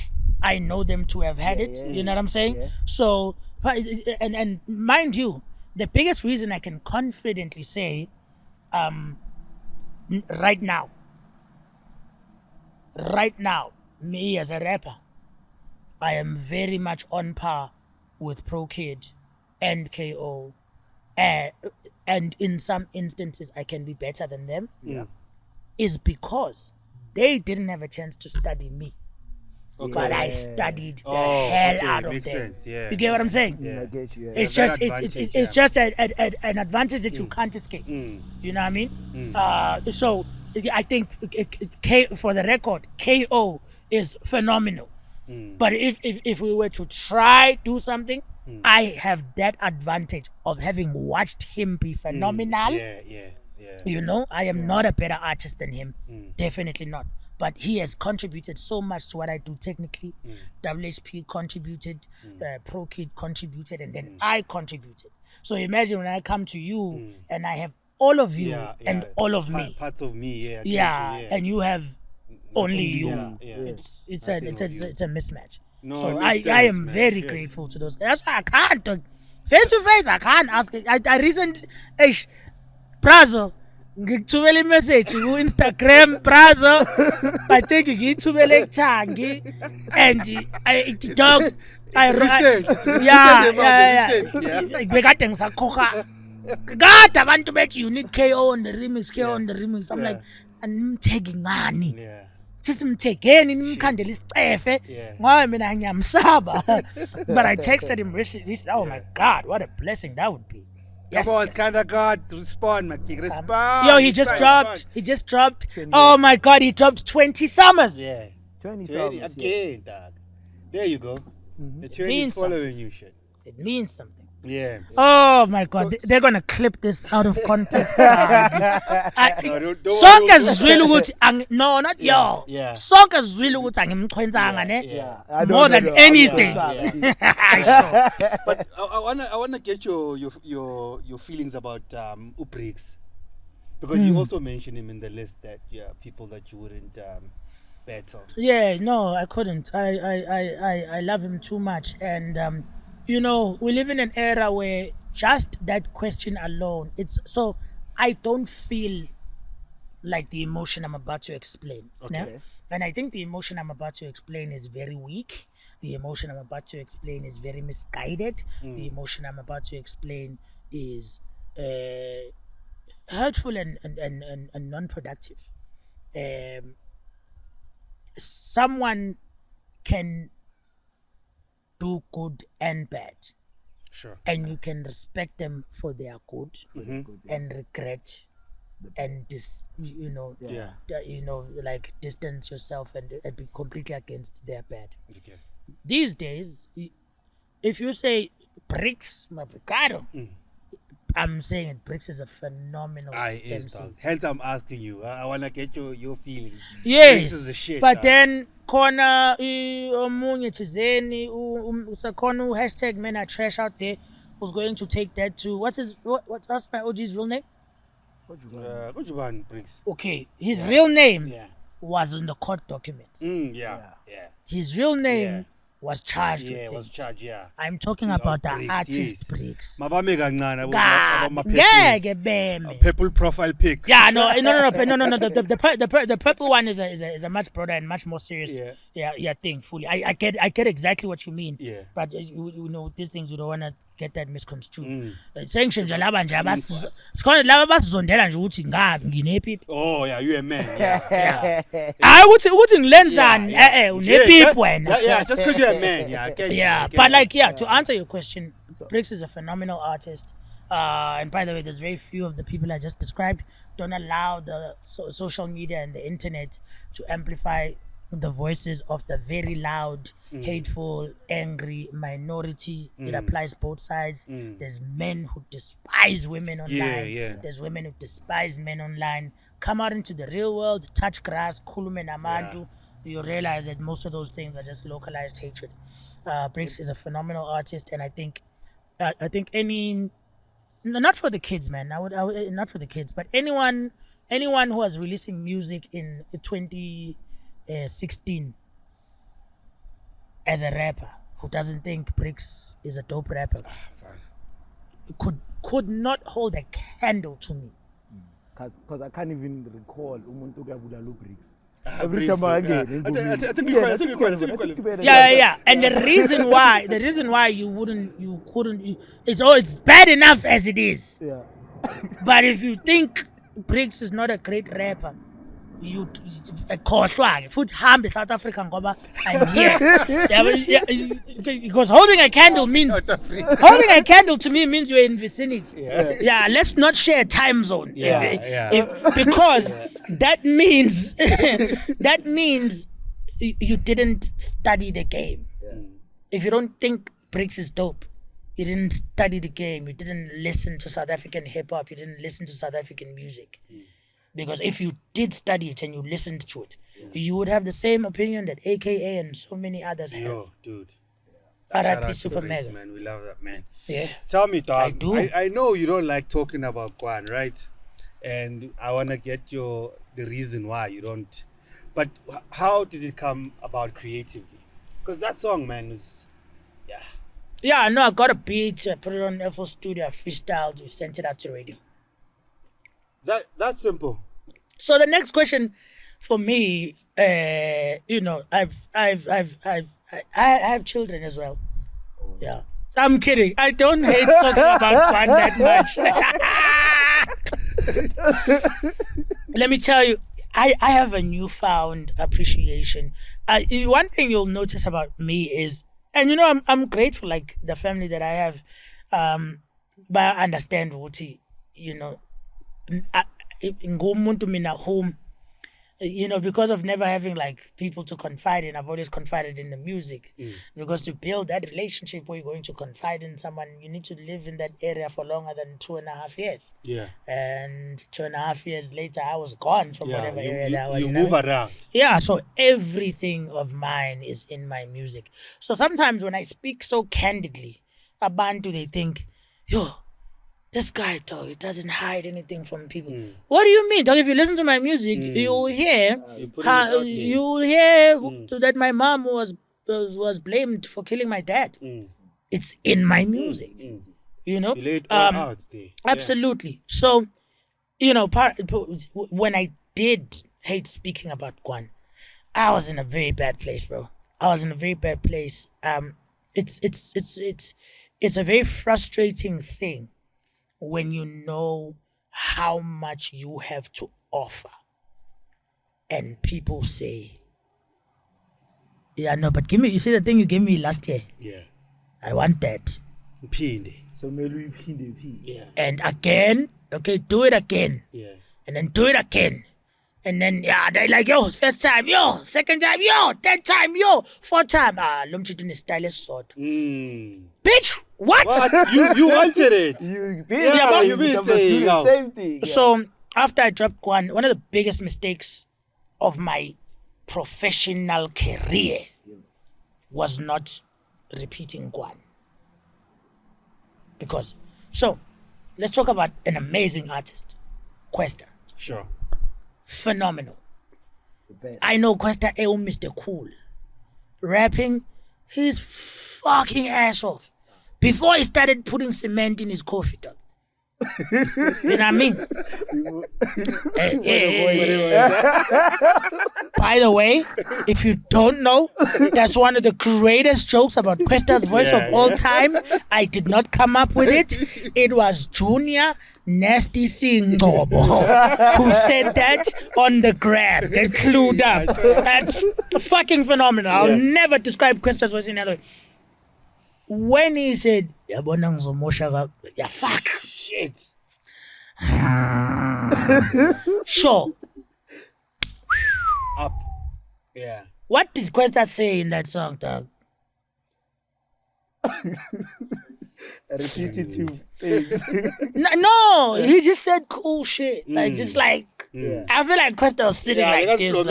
Speaker 1: I know them to have had it. You know what I'm saying?
Speaker 5: Yeah.
Speaker 1: So, and mind you, the biggest reason I can confidently say, right now, me as a rapper, I am very much on par with Pro Kid and KO, and in some instances I can be better than them.
Speaker 5: Yeah.
Speaker 1: Is because they didn't have a chance to study me.
Speaker 3: Okay.
Speaker 1: But I studied the
Speaker 3: Oh,
Speaker 1: hell
Speaker 3: okay,
Speaker 1: out of
Speaker 3: makes
Speaker 1: them.
Speaker 3: sense, yeah.
Speaker 1: You get what I'm saying?
Speaker 3: Yeah.
Speaker 5: I get you. Yeah.
Speaker 1: It's
Speaker 3: that
Speaker 1: just
Speaker 3: advantage,
Speaker 1: it's just an advantage that you can't escape.
Speaker 3: Mm.
Speaker 1: You know what I mean? So I think for the record, KO is phenomenal. But if we were to try do something, I have that advantage of having watched him be phenomenal.
Speaker 3: Yeah.
Speaker 1: You know, I am not a better artist than him. Definitely not. But he has contributed so much to what I do technically. WHP contributed, Pro Kid contributed, and then I contributed. So imagine when I come to you and I have all of you and all of me.
Speaker 3: Parts of me, yeah. I get
Speaker 1: Yeah,
Speaker 3: you,
Speaker 1: and you have only you.
Speaker 3: Yeah.
Speaker 1: It's
Speaker 3: Nothing
Speaker 1: a
Speaker 3: of you.
Speaker 1: mismatch.
Speaker 3: No,
Speaker 1: So
Speaker 3: it
Speaker 1: I
Speaker 3: makes
Speaker 1: am
Speaker 3: sense, man.
Speaker 1: very
Speaker 3: Shit.
Speaker 1: grateful to those. That's why I can't talk face to face. I can't ask. I recently, Brazo, ngikuthumela imessage ku Instagram, Brazo. I think ngikuthumele Thangi and I dog. Bekade ngisakhoga. Kade abantu bethi you need KO on the remix. I'm like, animthegi ngani?
Speaker 3: Yeah.
Speaker 1: Simthegeni nimkhandela isicefe
Speaker 3: Yeah.
Speaker 1: ngoba mina ngiyamsaba. But I texted him recently. He said, oh my God, what a blessing that would be.
Speaker 3: Come on, kind of God, respond, my king, respond.
Speaker 1: Yo, he just dropped.
Speaker 5: 20.
Speaker 1: Oh my God, he dropped 20 summers.
Speaker 3: Yeah.
Speaker 5: 20
Speaker 3: 20
Speaker 5: songs.
Speaker 3: again, dog. There you go. The 20
Speaker 1: Means
Speaker 3: is following you, shit.
Speaker 1: It means something.
Speaker 3: Yeah.
Speaker 1: Oh my God, they're gonna clip this out of context.
Speaker 3: No, don't
Speaker 1: Sonke
Speaker 3: worry.
Speaker 1: sizwile ukuthi no, not yo.
Speaker 3: yeah.
Speaker 1: Sonke sizwile ukuthi angimchwenzanga ne.
Speaker 3: Yeah.
Speaker 5: I don't
Speaker 1: More
Speaker 5: know
Speaker 1: than
Speaker 5: the-
Speaker 1: anything.
Speaker 5: Yeah.
Speaker 1: Sure.
Speaker 3: But I wanna get your feelings about Ubrix, because you also mentioned him in the list that people that you wouldn't battle.
Speaker 1: Yeah, no, I couldn't. I love him too much, and you know, we live in an era where just that question alone, it's so I don't feel like the emotion I'm about to explain.
Speaker 3: Okay.
Speaker 1: And I think the emotion I'm about to explain is very weak. The emotion I'm about to explain is very misguided. The emotion I'm about to explain is hurtful and non-productive. Someone can do good and bad,
Speaker 3: Sure.
Speaker 1: and you can respect them for their good and regret and
Speaker 3: Yeah.
Speaker 1: like distance yourself and be completely against their bad.
Speaker 3: Okay.
Speaker 1: These days, if you say Bricks Mabricado, I'm saying it. Bricks is a phenomenal
Speaker 3: Is,
Speaker 1: MC.
Speaker 3: dog. Hence, I'm asking you. I wanna get your feelings.
Speaker 1: Yes,
Speaker 3: Bricks is the shit.
Speaker 1: but
Speaker 3: dog.
Speaker 1: then khona omunye thizeni usakhona hashtag mina trash out there who's going to take that to what's my OG's real name?
Speaker 3: Kujubani Bricks.
Speaker 1: Okay, his real name
Speaker 3: Yeah.
Speaker 1: was in the court documents.
Speaker 3: Yeah.
Speaker 1: His real name
Speaker 3: Yeah.
Speaker 1: was charged.
Speaker 3: Yeah,
Speaker 1: with
Speaker 3: was
Speaker 1: things.
Speaker 3: charged. Yeah.
Speaker 1: I'm talking about the
Speaker 3: Bricks,
Speaker 1: artist
Speaker 3: yes.
Speaker 1: Bricks.
Speaker 3: Mabame kancane
Speaker 1: God,
Speaker 3: abama-purple-
Speaker 1: ngeke beme.
Speaker 3: purple profile pic.
Speaker 1: Yeah, no. The purple one is a much broader and much more serious thing. Fully, I get exactly what you mean.
Speaker 3: Yeah.
Speaker 1: But you know, these things you don't wanna get that misconstrued. Sanction nje laba nje sikhona laba basizondela nje ukuthi ngapi nginepipi.
Speaker 3: Oh yeah, you a man. Yeah.
Speaker 1: Hayi ukuthi ngilenzani unepipi wena.
Speaker 3: Yeah, just because you're a man. Yeah, I get you.
Speaker 1: Yeah,
Speaker 3: I get
Speaker 1: but
Speaker 3: you.
Speaker 1: like to answer your question, Brix is a phenomenal artist. And by the way, there's very few of the people I just described. Don't allow the social media and the internet to amplify the voices of the very loud, hateful, angry minority. It applies both sides. There's men who despise women online.
Speaker 3: Yeah.
Speaker 1: There's women who despise men online. Come out into the real world, touch grass, khulume nabantu. You realize that most of those things are just localized hatred. Brix is a phenomenal artist, and I think not for the kids, man. I would not for the kids, but anyone who was releasing music in 2016 as a rapper who doesn't think Brix is a dope rapper could not hold a candle to me.
Speaker 5: Because I can't even recall umuntu kabula Brix.
Speaker 3: Every time I get it. I think you quite.
Speaker 1: Yeah. And the reason why you couldn't, it's bad enough as it is.
Speaker 5: Yeah.
Speaker 1: But if you think Brix is not a great rapper, you khohlwa futhi hambe South Africa ngoba I'm here. Because holding a candle to me means you're in vicinity. Yeah, let's not share a time zone. Because that means you didn't study the game. If you don't think Brix is dope, you didn't study the game, you didn't listen to South African hip hop, you didn't listen to South African music. Because if you did study it and you listened to it, you would have the same opinion that AKA and so many others have.
Speaker 3: Yo, dude.
Speaker 1: RIP
Speaker 3: Shout out to
Speaker 1: Super
Speaker 3: Brix,
Speaker 1: Mega.
Speaker 3: man. We love that, man.
Speaker 1: Yeah.
Speaker 3: Tell me, dog.
Speaker 1: I do.
Speaker 3: I know you don't like talking about Kwan, right? And I want to get the reason why you don't. But how did it come about creatively? Because that song, man, is... Yeah.
Speaker 1: Yeah, no, I got a beat, I put it on FL Studio, I freestyled, we sent it out to radio.
Speaker 3: That's simple.
Speaker 1: So the next question for me, I have children as well. Yeah, I'm kidding. I don't hate talking about fun that much. Let me tell you, I have a newfound appreciation. One thing you'll notice about me is, and I'm grateful, like the family that I have, but I understand what ngomuntu mina home, because of never having like people to confide in, I've always confided in the music. Because to build that relationship where you're going to confide in someone, you need to live in that area for longer than 2.5 years.
Speaker 3: Yeah.
Speaker 1: And 2.5 years later, I was gone from whatever area that I was.
Speaker 3: You move around.
Speaker 1: Yeah, so everything of mine is in my music. So sometimes when I speak so candidly, abantu, they think, yo, this guy, dog, he doesn't hide anything from people. What do you mean, dog? If you listen to my music, you'll hear that my mom was blamed for killing my dad. It's in my music. You
Speaker 3: lay it all out there.
Speaker 1: Absolutely. So, when I did hate speaking about Kwan, I was in a very bad place, bro. I was in a very bad place. It's a very frustrating thing when you know how much you have to offer and people say, yeah, no, but you see the thing you gave me last year?
Speaker 3: Yeah.
Speaker 1: I want that.
Speaker 3: Pindi.
Speaker 5: So maybe P.
Speaker 3: Yeah.
Speaker 1: And again, okay, do it again.
Speaker 3: Yeah.
Speaker 1: And then do it again. And then, they're like, yo, first time, yo, second time, yo, third time, yo, fourth time. Lumchitun is stylish sword. Bitch, what?
Speaker 3: You wanted it.
Speaker 5: You
Speaker 3: been saying
Speaker 5: the same thing. Yeah.
Speaker 1: So after I dropped Kwan, one of the biggest mistakes of my professional career was not repeating Kwan. So let's talk about an amazing artist, Kwesta.
Speaker 3: Sure.
Speaker 1: Phenomenal.
Speaker 5: The best.
Speaker 1: I know Kwesta Mr. Cool. Rapping his fucking ass off. Before he started putting cement in his coffee, dog. You know what I mean? By the way, if you don't know, that's one of the greatest jokes about Questa's voice of all time. I did not come up with it. It was Junior Nasty Singcobo who said that on the grab. Get clued up. That's fucking phenomenal. I'll never describe Questa's voice in another way. When he said, "Yabona ngizomosha ka-" yeah, fuck.
Speaker 3: Shit.
Speaker 1: Sure.
Speaker 3: Up. Yeah.
Speaker 1: What did Questa say in that song, dog?
Speaker 5: Repetitive things.
Speaker 1: No, he just said cool shit. Like, just like, I feel like Questa was sitting like this. Like,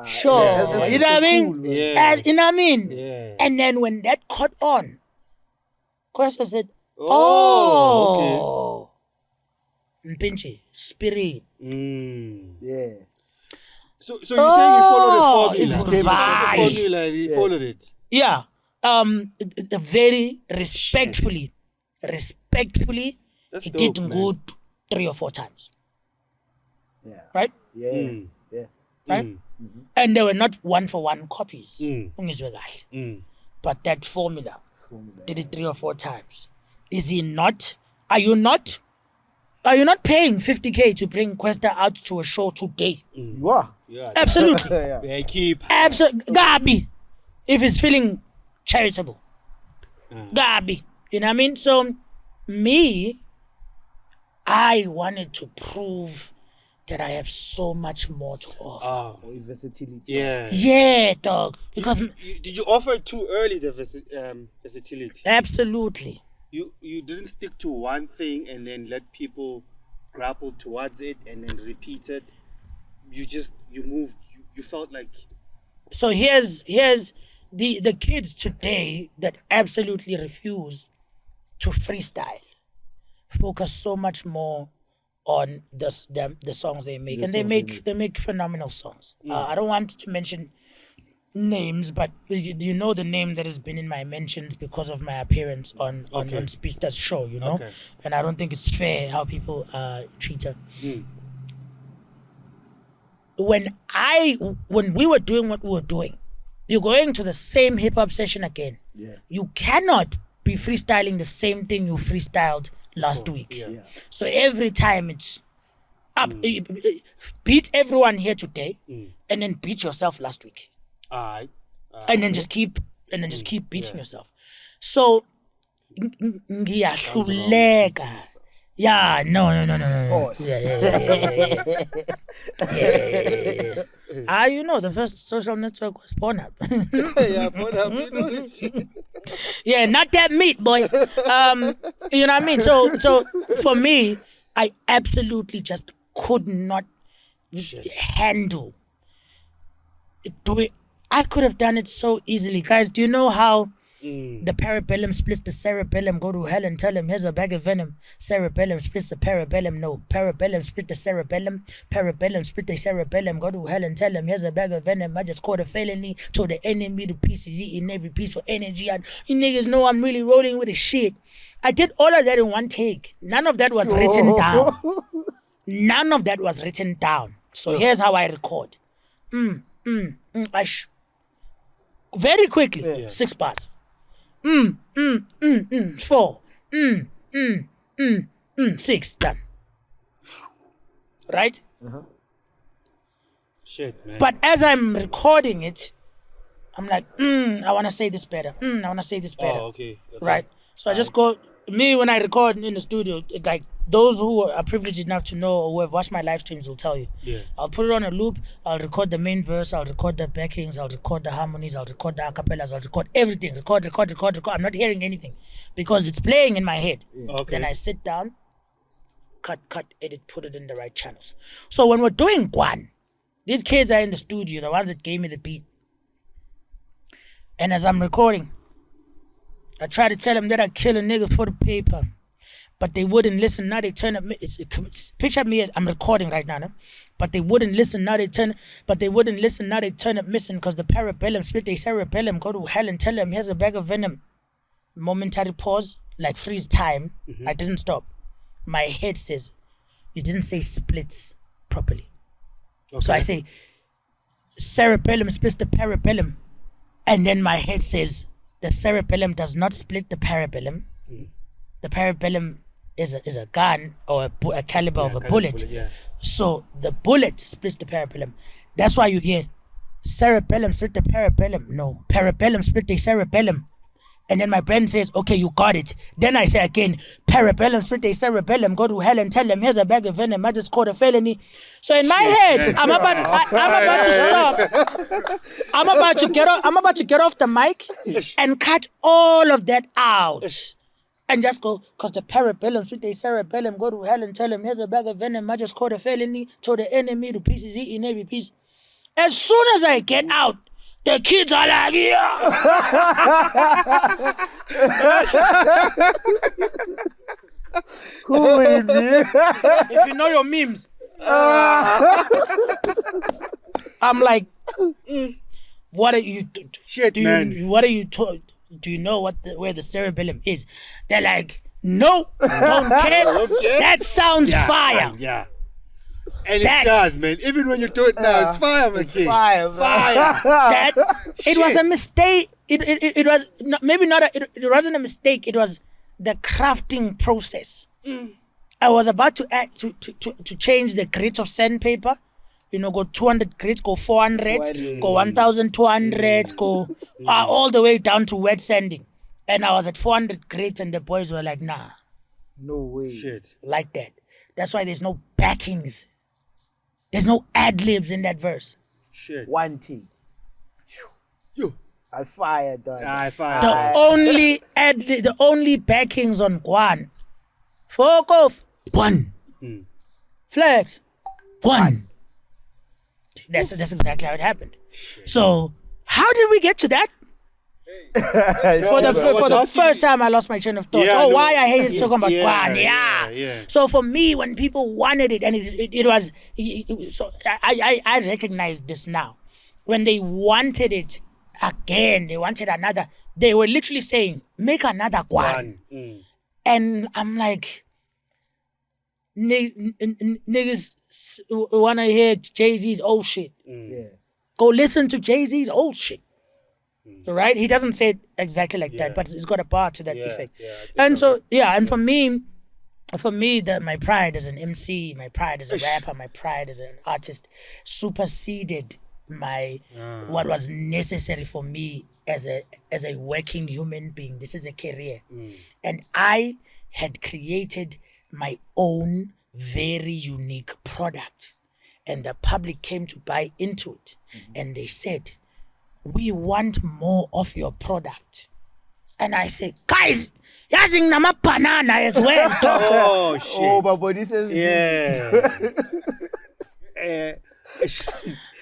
Speaker 1: sure.
Speaker 5: that's
Speaker 1: You know what I mean?
Speaker 5: cool, man.
Speaker 3: Yeah.
Speaker 1: You know what I mean?
Speaker 3: Yeah.
Speaker 1: And then when that caught on, Questa said,
Speaker 3: Oh,
Speaker 1: Mpinchi, spirit.
Speaker 5: Yeah.
Speaker 3: So you're saying you follow the
Speaker 1: it
Speaker 3: formula?
Speaker 1: vibe.
Speaker 3: The formula, he followed it.
Speaker 1: Yeah. Very respectfully,
Speaker 3: That's
Speaker 1: he
Speaker 3: dope,
Speaker 1: did
Speaker 3: man.
Speaker 1: good 3 or 4 times.
Speaker 5: Yeah.
Speaker 1: Right?
Speaker 5: Yeah.
Speaker 3: Mm.
Speaker 5: Yeah.
Speaker 1: Right? And they were not 1-for-1 copies.
Speaker 3: Mm.
Speaker 1: Ungizwe kahle.
Speaker 3: Mm.
Speaker 1: But that formula did it 3 or 4 times. Is he not? Are you not paying 50K to bring Questa out to a show today?
Speaker 5: You are.
Speaker 3: Yeah.
Speaker 1: Absolutely.
Speaker 5: Yeah.
Speaker 3: Yeah, keep.
Speaker 1: Absolutely. Gabi. If it's feeling charitable. Gabi. You know what I mean? So, me, I wanted to prove that I have so much more to offer.
Speaker 3: Oh,
Speaker 5: Or versatility.
Speaker 3: yeah.
Speaker 1: Yeah, dog. Because
Speaker 3: Did you offer it too early, the versatility?
Speaker 1: absolutely.
Speaker 3: You didn't stick to one thing and then let people grapple towards it and then repeat it. You moved. You felt like.
Speaker 1: So here's the kids today that absolutely refuse to freestyle, focus so much more on the songs they make, and they make phenomenal songs. I don't want to mention names, but you know the name that has been in my mentions because of my appearance on Speedster's show, you know.
Speaker 3: Okay.
Speaker 1: And I don't think it's fair how people treat her. When we were doing what we were doing, you're going to the same hip hop session again.
Speaker 5: Yeah.
Speaker 1: You cannot be freestyling the same thing you freestyled last week.
Speaker 3: Yeah.
Speaker 1: So every time it's up. Beat everyone here today, and then beat yourself last week,
Speaker 3: Alright.
Speaker 1: and then just keep beating yourself. So ngiyahluleka. Yeah, no.
Speaker 5: Pause.
Speaker 1: Yeah. You know, the first social network was Pornhub.
Speaker 3: Yeah, you know this shit.
Speaker 1: Yeah, not that meat, boy. You know what I mean? So for me, I absolutely just could not handle doing. I could have done it so easily, guys. Do you know how the parabellum splits the cerebellum? Go to hell and tell him here's a bag of venom. Cerebellum splits the parabellum. No, parabellum split the cerebellum. Parabellum split the cerebellum. Go to hell and tell him here's a bag of venom. I just caught a felony. Told the enemy to pieces, eating every piece for energy. And you niggas know I'm really rolling with the shit. I did all of that in one take. None of that was written down. None of that was written down. So here's how I record. Very quickly, 6 bars. 4. 6, done. Right?
Speaker 3: Shit, man.
Speaker 1: But as I'm recording it, I'm like, I want to say this better. I want to say this better.
Speaker 3: Oh, okay.
Speaker 1: Right? So I just go, me when I record in the studio, like those who are privileged enough to know or who have watched my live streams will tell you.
Speaker 3: Yeah.
Speaker 1: I'll put it on a loop, I'll record the main verse, I'll record the backings, I'll record the harmonies, I'll record the acapellas, I'll record everything. Record. I'm not hearing anything because it's playing in my head.
Speaker 3: Okay.
Speaker 1: Then I sit down, cut, edit, put it in the right channels. So when we're doing Guan, these kids are in the studio, the ones that gave me the beat. And as I'm recording, I try to tell them that I kill a nigga for the paper, but they wouldn't listen. Now they turn up. Picture me as I'm recording right now, no? But they wouldn't listen. Now they turn. But they wouldn't listen. Now they turn up missing because the parabellum split their cerebellum. Go to hell and tell them here's a bag of venom. Momentary pause, like freeze time. I didn't stop. My head says, you didn't say splits properly.
Speaker 3: Okay.
Speaker 1: So I say, cerebellum splits the parabellum, and then my head says the cerebellum does not split the parabellum. The parabellum is a gun or a caliber of a bullet.
Speaker 3: Yeah.
Speaker 1: So the bullet splits the parabellum. That's why you hear cerebellum split the parabellum. No, parabellum split the cerebellum. And then my brain says, okay, you got it. Then I say again, parabellum split the cerebellum. Go to hell and tell them, here's a bag of venom. I just caught a felony. So in my head, I'm about to stop. I'm about to get off the mic and cut all of that out. And just go, because the parabellum split the cerebellum. Go to hell and tell them, here's a bag of venom. I just caught a felony. Told the enemy to pieces, eating every piece. As soon as I get out, the kids are like, yeah.
Speaker 5: Who will be?
Speaker 1: If you know your memes. I'm like, what are you?
Speaker 3: Shit, man.
Speaker 1: What are you told? Do you know where the cerebellum is? They're like, no, don't care.
Speaker 3: Okay.
Speaker 1: That sounds fire.
Speaker 3: Yeah. And
Speaker 1: That-
Speaker 3: it does, man. Even when you do it now, it's fire, my kid.
Speaker 5: Fire, man.
Speaker 1: That it was a mistake. It was maybe not. It wasn't a mistake. It was the crafting process. I was about to add to change the grit of sandpaper. You know, go 200 grits, go 400, go 1,200, go all the way down to wet sanding. And I was at 400 grits, and the boys were like, nah,
Speaker 5: No way.
Speaker 3: Shit.
Speaker 1: like that. That's why there's no backings. There's no ad-libs in that verse.
Speaker 3: Shit.
Speaker 5: One thing.
Speaker 3: You.
Speaker 5: I fired that.
Speaker 3: I fire.
Speaker 1: The only backings on Guan. Fuck off. One. Flex. One. That's exactly how it happened. So how did we get to that? For the first time, I lost my train of thought.
Speaker 3: Yeah,
Speaker 1: why I hated talking about
Speaker 3: yeah,
Speaker 1: Guan?
Speaker 3: yeah.
Speaker 1: So for me, when people wanted it, and it was, so I recognize this now. When they wanted it again, they wanted another. They were literally saying, "Make another Guan," and I'm like, niggas wanna hear Jay-Z's old shit.
Speaker 5: Yeah.
Speaker 1: Go listen to Jay-Z's old shit. Right? He doesn't say it exactly like that, but it's got a bar to that effect. And so, and for me, my pride as an MC, my pride as a rapper, my pride as an artist superseded my what was necessary for me as a working human being. This is a career. And I had created my own very unique product. And the public came to buy into it. And they said, we want more of your product. And I say, guys, yazing nama banana as well.
Speaker 3: Oh, shit.
Speaker 5: Oh, but this is
Speaker 3: Yeah.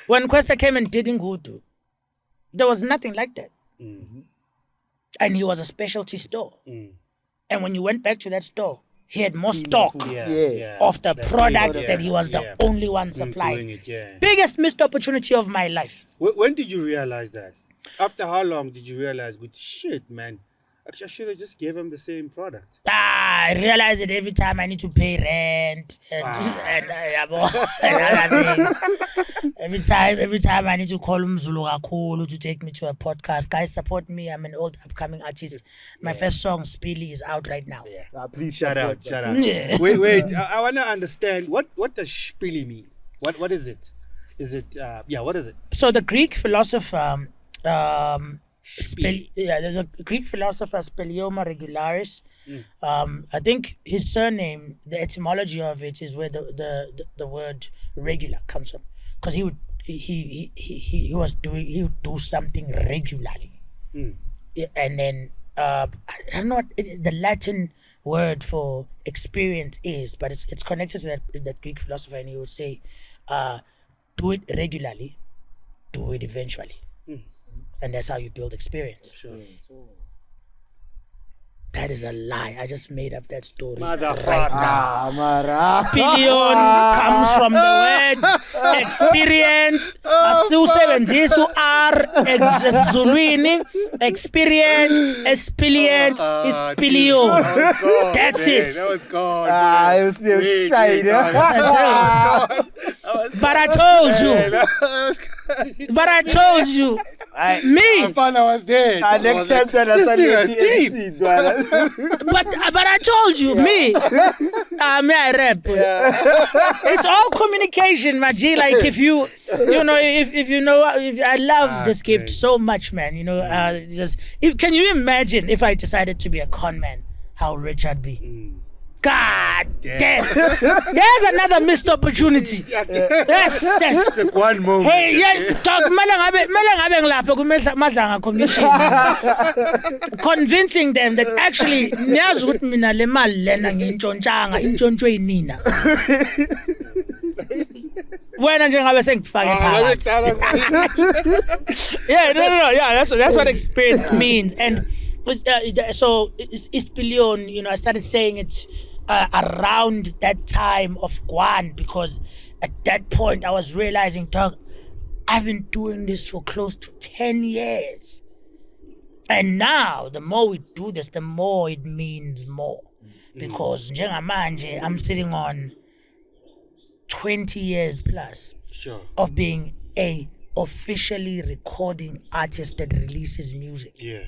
Speaker 1: When Questa came and did Ngudu, there was nothing like that. And he was a specialty store. And when you went back to that store, he had more stock of the product that he was the only one supplying. Biggest missed opportunity of my life.
Speaker 3: When did you realize that? After how long did you realize, good shit, man? Actually, I should have just gave him the same product.
Speaker 1: I realize it every time I need to pay rent and other things. Every time I need to call Mzulu Kakulu to take me to a podcast. Guys, support me. I'm an old upcoming artist. My first song, Spilly, is out right now.
Speaker 5: please
Speaker 3: Shut up.
Speaker 1: Yeah.
Speaker 3: Wait. I want to understand, what does Spili mean? What is it? Is it, what is it?
Speaker 1: So the Greek philosopher, there's a Greek philosopher, Speleoma Regularis. I think his surname, the etymology of it is where the word regular comes from, because he would do something regularly. Yeah, and then I don't know what the Latin word for experience is, but it's connected to that Greek philosopher, and he would say, do it regularly, do it eventually. And that's how you build experience.
Speaker 3: Sure.
Speaker 1: That is a lie. I just made up that story.
Speaker 3: Motherfucker.
Speaker 1: Right now.
Speaker 5: Mara.
Speaker 1: Billion comes from the word experience asiwusebenzisa u-R esiZulwini experience experience ispillion. That's it.
Speaker 3: That was gone.
Speaker 5: It was
Speaker 3: Wait,
Speaker 5: shiny.
Speaker 1: But I told you. But I told you. Me.
Speaker 3: I found I was dead.
Speaker 5: Next time that I
Speaker 3: This thing is deep.
Speaker 1: But I told you, me I rap. It's all communication, my G. Like if you know, if I love this gift so much, man. You know, can you imagine if I decided to be a con man, how rich I'd be? God damn. There's another missed opportunity. Yes.
Speaker 3: Like one moment.
Speaker 1: Hey, yeah, talk ngabe ngilapha kuMadlanga Commission. Convincing them that actually niyazi ukuthi mina le mali lena ngintshontshanga intshontsho yinina. Wena nje ngabe sengifake phakathi. Yeah, no. Yeah, that's what experience means. And so Ispillion, you know, I started saying it around that time of Guan, because at that point I was realizing, dog, I've been doing this for close to 10 years. And now, the more we do this, the more it means more. Because njengamanje, I'm sitting on 20 years plus of being a officially recording artist that releases music.
Speaker 3: Yeah.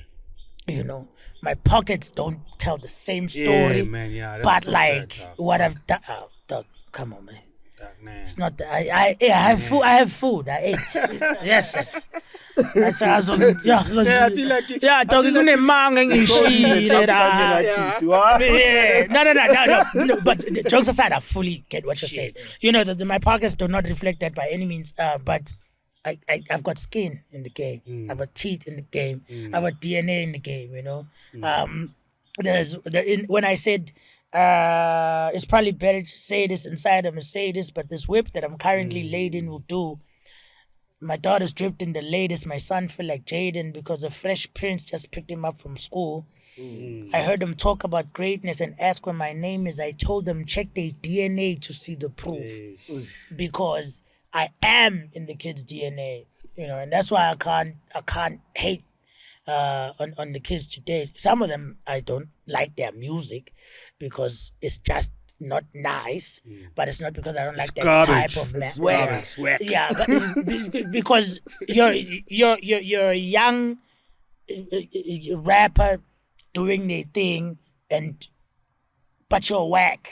Speaker 1: You know, my pockets don't tell the same story.
Speaker 3: Yeah, man, yeah.
Speaker 1: But
Speaker 3: so
Speaker 1: like
Speaker 3: sad,
Speaker 1: what I've done, dog, come on, man.
Speaker 3: Man.
Speaker 1: It's not that I have food. I have food. I ate. Yes. That's I feel like dog. You know, manga No. But the jokes aside, I fully get what you're saying. You know, my pockets do not reflect that by any means. But I've got skin in the game. I've got teeth in the game. I've got DNA in the game. You know, when I said. It's probably better to say this inside them and say this, but this whip that I'm currently laden will do. My daughter's dripped in the latest. My son feel like Jaden because a fresh prince just picked him up from school. I heard them talk about greatness and ask what my name is. I told them check their DNA to see the proof, because I am in the kids' DNA, you know, and that's why I can't hate on the kids today. Some of them I don't like their music because it's just not nice, but it's not because I don't like that type of man. Yeah, but because you're a young rapper doing their thing, but you're whack.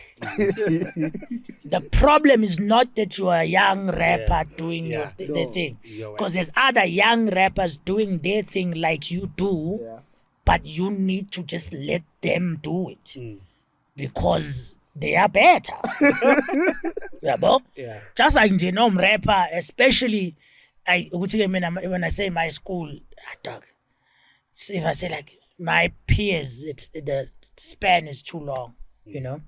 Speaker 1: The problem is not that you are a young rapper doing their thing, because there's other young rappers doing their thing like you do, but you need to just let them do it because they are better. Just like rapper, especially when I say my school, dog. If I say like my peers, the span is too long. You know,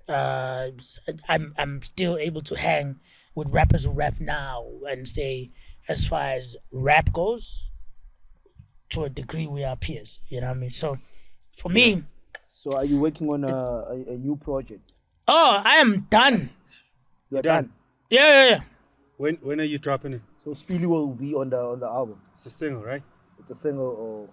Speaker 1: I'm still able to hang with rappers who rap now and say, as far as rap goes, to a degree we are peers. You know what I mean? So, for me.
Speaker 5: So, are you working on a new project?
Speaker 1: Oh, I am done.
Speaker 5: You're done.
Speaker 1: Yeah.
Speaker 3: When are you dropping it?
Speaker 5: So Spilly will be on the album.
Speaker 3: It's a single, right?
Speaker 5: It's a single or.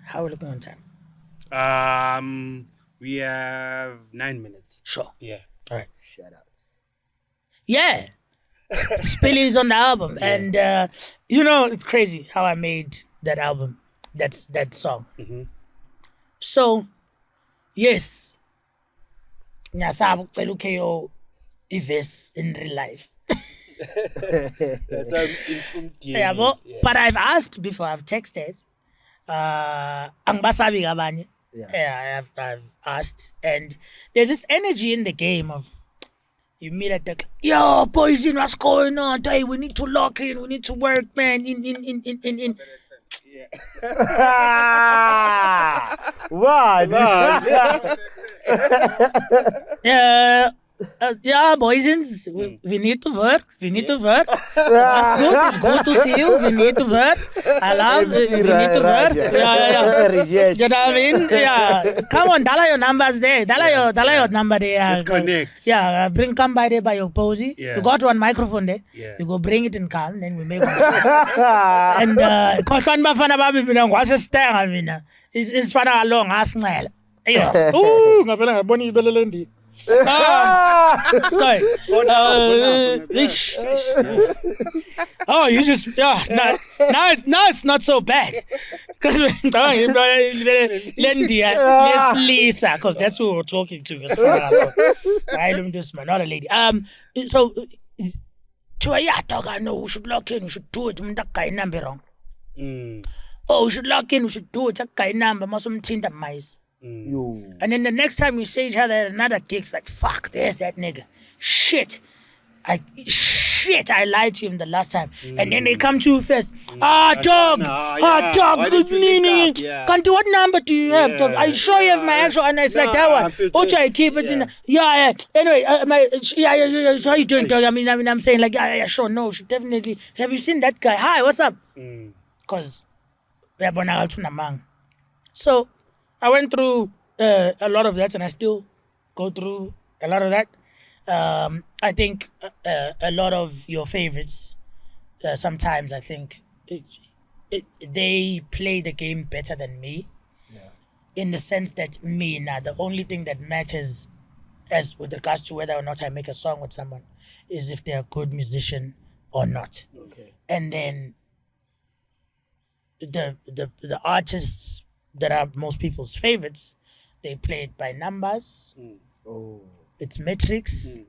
Speaker 1: How are we looking on time?
Speaker 3: We have 9 minutes.
Speaker 1: Sure.
Speaker 3: Yeah.
Speaker 1: All right.
Speaker 5: Shout out.
Speaker 1: Yeah. Spilly is on the album. And, it's crazy how I made that album. That's that song. So, yes. Nyasabu Telukeyo Ives in real life.
Speaker 3: That's
Speaker 1: Yeah, but I've asked before, I've texted. Angbasabi gabanye. Yeah, I've asked, and there's this energy in the game of you meet at the yo boys, what's going on? Hey, we need to lock in, we need to work, man. In.
Speaker 5: What?
Speaker 1: Yeah, boysins, we need to work. We need to work. That's good. It's good to see you. We need to work. I love
Speaker 5: MC
Speaker 1: we need to work. Yeah.
Speaker 5: Rajesh.
Speaker 1: You know what I mean? Yeah. Come on, dala your numbers there. Dala your number there.
Speaker 3: Let's connect.
Speaker 1: Yeah, come by there by your posy.
Speaker 3: Yeah.
Speaker 1: You got one microphone there.
Speaker 3: Yeah.
Speaker 1: You go bring it and come, then we make one. And kohlwan bafana bami mina ngwasestenga mina. Isifana long asincela. Yeah. Ooh, ngavela ngabona ibele lendi. Sorry. Ish. Oh, you just now it's not so bad because Lisa, because that's who we're talking to. Not a lady. So to a dog, I know we should lock in. We should do it. Number wrong. Oh, we should lock in. We should do it. Number must tinta mice.
Speaker 5: Yo.
Speaker 1: And then the next time we see each other at another gig, it's like, fuck, there's that nigga. Shit, I lied to him the last time. And then they come to you first. Dog. Dog.
Speaker 3: Why did you link up? Yeah.
Speaker 1: Can't do what number do you have, dog? Are you sure you have my actual? And it's like that one. Or try to keep it in. Yeah. Anyway, so how you doing, dog? I mean, I'm saying like, yeah, sure, no, she definitely. Have you seen that guy? Hi, what's up? Because we're born So I went through a lot of that, and I still go through a lot of that. I think a lot of your favorites, sometimes I think they play the game better than me. Yeah. In the sense that the only thing that matters as with regards to whether or not I make a song with someone is if they're a good musician or not.
Speaker 5: Okay.
Speaker 1: And then the artists that are most people's favorites, they play it by numbers. It's metrics,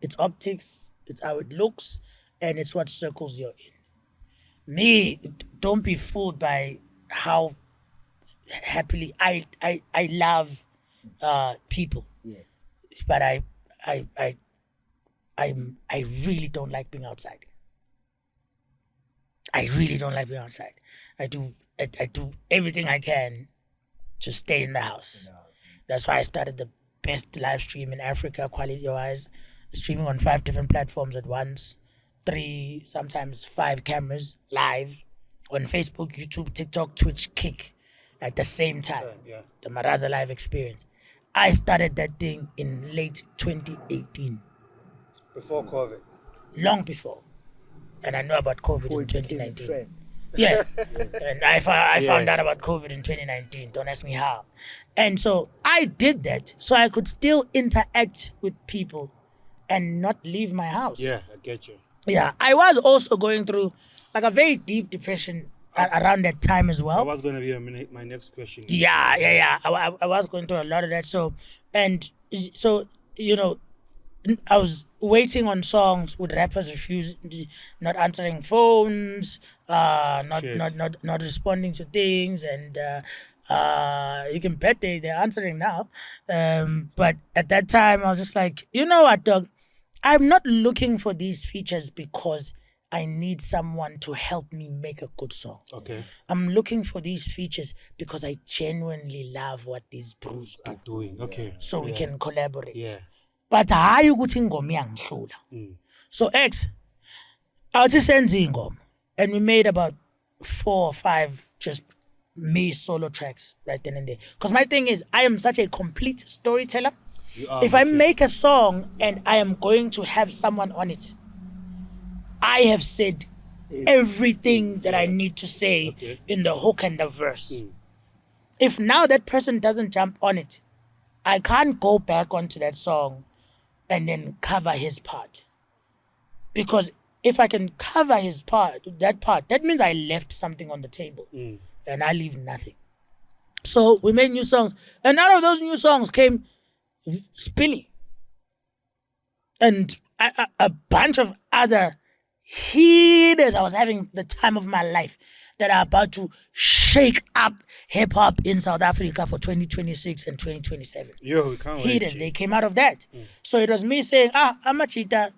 Speaker 1: it's optics, it's how it looks, and it's what circles you're in. Me, don't be fooled by how happily I love people. Yeah. But I really don't like being outside. I really don't like being outside. I do everything I can to stay in the house. That's why I started the best live stream in Africa, quality-wise, streaming on 5 different platforms at once, 3, sometimes 5 cameras live on Facebook, YouTube, TikTok, Twitch, Kick at the same time. The Maraza Live experience. I started that thing in late 2018.
Speaker 3: Before COVID.
Speaker 1: Long before. And I know about COVID in 2019.
Speaker 5: Yeah.
Speaker 1: And I found out about COVID in 2019. Don't ask me how. And so I did that so I could still interact with people and not leave my house.
Speaker 3: Yeah, I get you.
Speaker 1: Yeah, I was also going through like a very deep depression around that time as well.
Speaker 3: That was going to be my next question.
Speaker 1: Yeah. I was going through a lot of that. So, you know, I was waiting on songs with rappers not answering phones, not responding to things, and you can bet they're answering now. But at that time, I was just like, you know what, dog? I'm not looking for these features because I need someone to help me make a good song.
Speaker 3: Okay.
Speaker 1: I'm looking for these features because I genuinely love what these bros
Speaker 3: are doing. Okay.
Speaker 1: So we can collaborate.
Speaker 3: Yeah.
Speaker 1: But hayi ukuthi ingoma iyangihlula. So X, awuthi senze ingoma, and we made about 4 or 5 just me solo tracks right then and there. Because my thing is, I am such a complete storyteller. If I make a song and I am going to have someone on it, I have said everything that I need to say in the hook and the verse. If now that person doesn't jump on it, I can't go back onto that song and then cover his part. Because if I can cover that means I left something on the table and I leave nothing. So we made new songs. And out of those new songs came Spilly and a bunch of other heaters. I was having the time of my life that are about to shake up hip-hop in South Africa for 2026 and 2027.
Speaker 3: Yo, we can't
Speaker 1: heaters,
Speaker 3: wait.
Speaker 1: they came out of that. So it was me saying, I'm a cheater.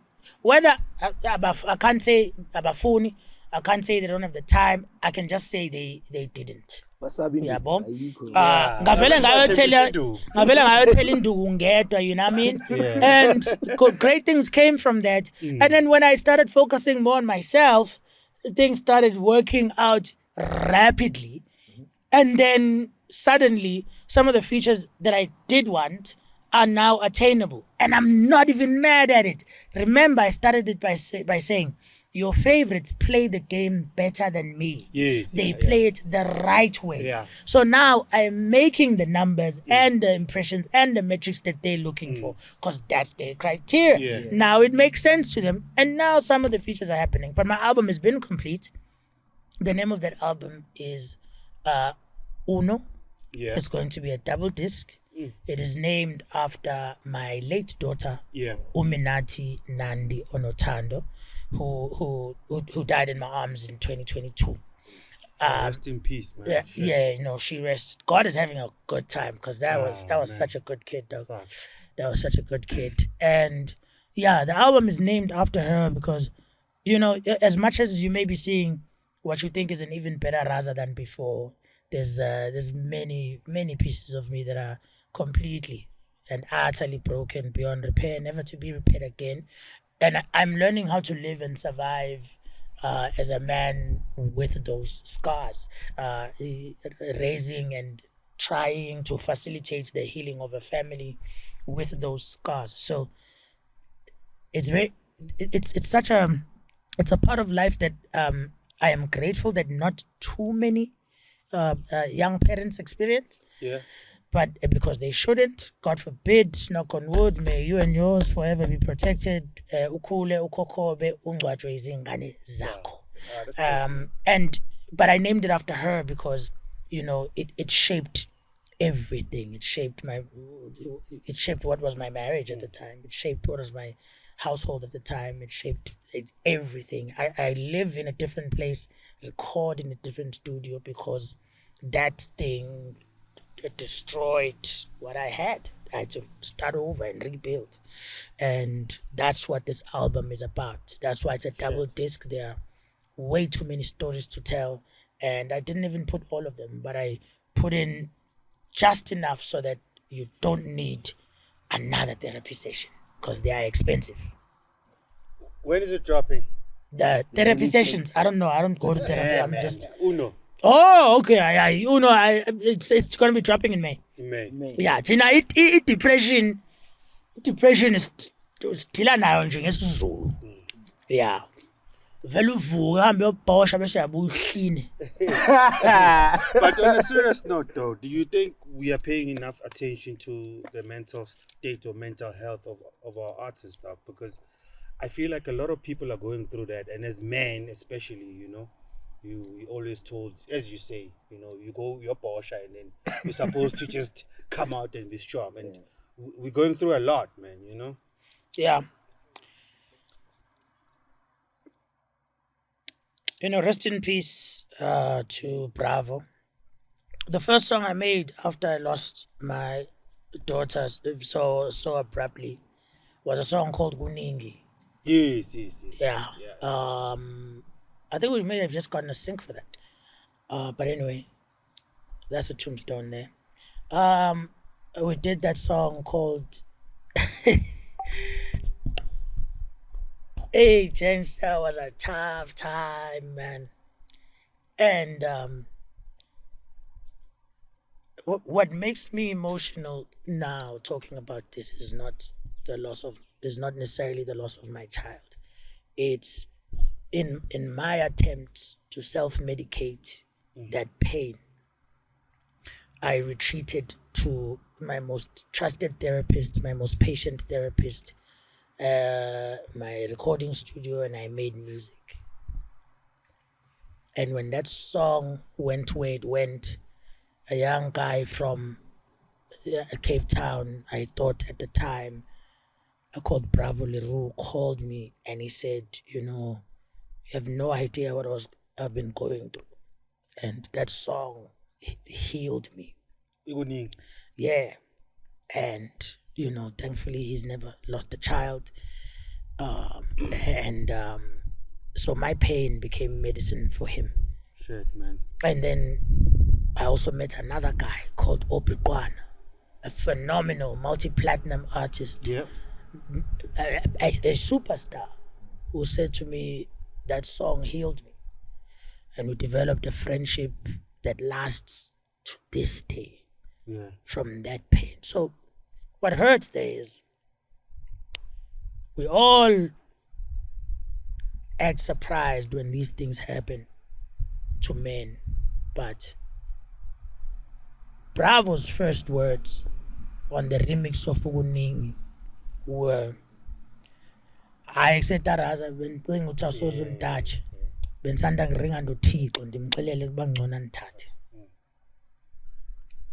Speaker 1: Whether I can't say abafuni, I can't say they don't have the time. I can just say they didn't.
Speaker 5: Wasabi
Speaker 1: Yeah,
Speaker 5: Nduku,
Speaker 1: Bob.
Speaker 5: ayikho.
Speaker 1: Ngavele ngayotshela
Speaker 3: Induku.
Speaker 1: Induku ngedwa, you know what I mean?
Speaker 3: Yeah.
Speaker 1: And great things came from that. And then when I started focusing more on myself, things started working out rapidly. And then suddenly, some of the features that I did want are now attainable. And I'm not even mad at it. Remember, I started it by saying, your favorites play the game better than me.
Speaker 3: Yes,
Speaker 1: They
Speaker 3: yeah,
Speaker 1: play it the right way.
Speaker 3: Yeah.
Speaker 1: So now I'm making the numbers and the impressions and the metrics that they're looking for, because that's their criteria.
Speaker 3: Yeah. Yes.
Speaker 1: Now it makes sense to them. And now some of the features are happening. But my album has been complete. The name of that album is Uno.
Speaker 3: Yeah.
Speaker 1: It's going to be a double disc. It is named after my late daughter,
Speaker 3: Yeah.
Speaker 1: Uminati Nandi Onotando, who died in my arms in 2022.
Speaker 3: Rest in peace, man.
Speaker 1: Yeah,
Speaker 3: Shit.
Speaker 1: yeah, you know, she rests. God is having a good time, because that was
Speaker 3: man.
Speaker 1: such a good kid, though.
Speaker 3: Fuck.
Speaker 1: That was such a good kid. And yeah, the album is named after her because, you know, as much as you may be seeing what you think is an even better Raza than before, there's many pieces of me that are completely and utterly broken beyond repair, never to be repaired again. And I'm learning how to live and survive as a man with those scars, raising and trying to facilitate the healing of a family with those scars. So it's such a part of life that I am grateful that not too many young parents experience.
Speaker 3: Yeah.
Speaker 1: But because they shouldn't, God forbid, knock on wood, may you and yours forever be protected. Ukhule, ukhokobe, ungcwatshwe izingane zakho. But I named it after her because, you know, it shaped everything. It shaped what was my marriage at the time. It shaped what was my household at the time. It shaped everything. I live in a different place, record in a different studio because that thing, it destroyed what I had. I had to start over and rebuild. And that's what this album is about. That's why it's a double disc. There are way too many stories to tell. And I didn't even put all of them, but I put in just enough so that you don't need another therapy session because they are expensive.
Speaker 3: When is it dropping?
Speaker 1: The therapy sessions, I don't know. I don't go to therapy. I'm
Speaker 3: man,
Speaker 1: just...
Speaker 3: Uno.
Speaker 1: Oh, okay. You know, it's going to be dropping in May.
Speaker 3: In May.
Speaker 1: Yeah, thina depression is sithila nayo nje ngesizulu. Yeah. Vele uvuka uhambe uyobhosha bese uyabuya uhline.
Speaker 3: But on a serious note, though, do you think we are paying enough attention to the mental state or mental health of our artists, bro? Because I feel like a lot of people are going through that, and as men, especially, you know, you always told, as you say, you know, you go your Porsche and then you're supposed to just come out and be strong. And we're going through a lot, man, you know?
Speaker 1: Yeah. You know, rest in peace to Bravo. The first song I made after I lost my daughter so abruptly was a song called Kuningi.
Speaker 3: Yes.
Speaker 1: Yeah. I think we may have just gotten a sync for that. But anyway, that's a tombstone there. We did that song called Hey James, that was a tough time, man. And what makes me emotional now talking about this is not necessarily the loss of my child. It's in my attempts to self-medicate that pain, I retreated to my most trusted therapist, my most patient therapist, my recording studio, and I made music. And when that song went where it went, a young guy from Cape Town, I thought at the time, called Bravo Leroux, called me and he said, you know, you have no idea what I've been going through. And that song healed me. Yeah. And, you know, thankfully he's never lost a child. So my pain became medicine for him.
Speaker 3: Shit, man.
Speaker 1: And then I also met another guy called Obrikwana, a phenomenal multi-platinum artist,
Speaker 3: Yeah.
Speaker 1: a superstar, who said to me that song healed me. And we developed a friendship that lasts to this day
Speaker 3: Yeah.
Speaker 1: from that pain. So what hurts there is we all act surprised when these things happen to men, but Bravo's first words on the remix of Ukuningi were, hayi kusetaraza bencinga ukuthi awusozunditatshe bendisanda ngiringa noThixo ndimxelele ukuba ngcono andithathe.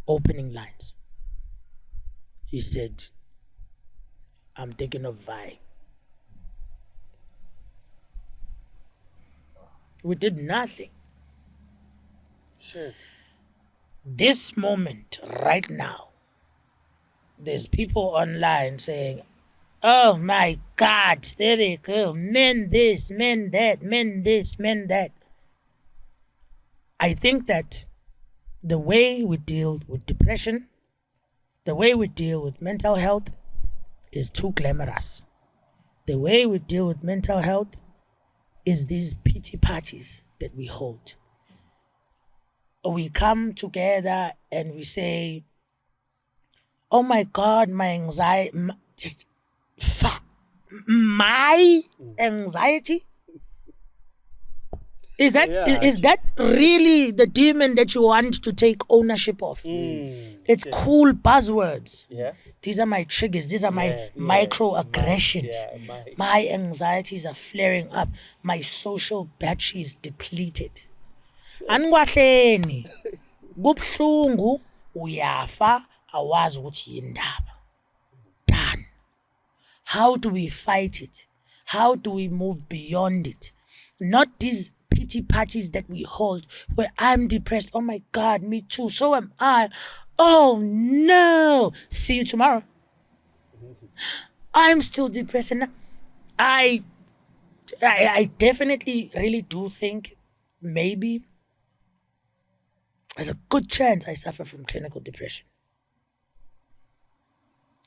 Speaker 1: Opening lines. He said, I'm thinking of vying. We did nothing.
Speaker 3: Shit.
Speaker 1: This moment, right now, there's people online saying, oh my God, there they go. Men this, men that, men this, men that. I think that the way we deal with depression, the way we deal with mental health is too glamorous. The way we deal with mental health is these pity parties that we hold. We come together and we say, oh my God, my anxiety, my anxiety? Is that is that really the demon that you want to take ownership of? It's cool buzzwords.
Speaker 3: Yeah.
Speaker 1: These are my triggers. These are my microaggressions. My anxieties are flaring up. My social battery is depleted. Angwahleni kubhlungu uyafa awazi ukuthi yindaba. Done. How do we fight it? How do we move beyond it? Not these pity parties that we hold where I'm depressed. Oh my God, me too. So am I. Oh no. See you tomorrow. I'm still depressed. And I definitely really do think maybe there's a good chance I suffer from clinical depression.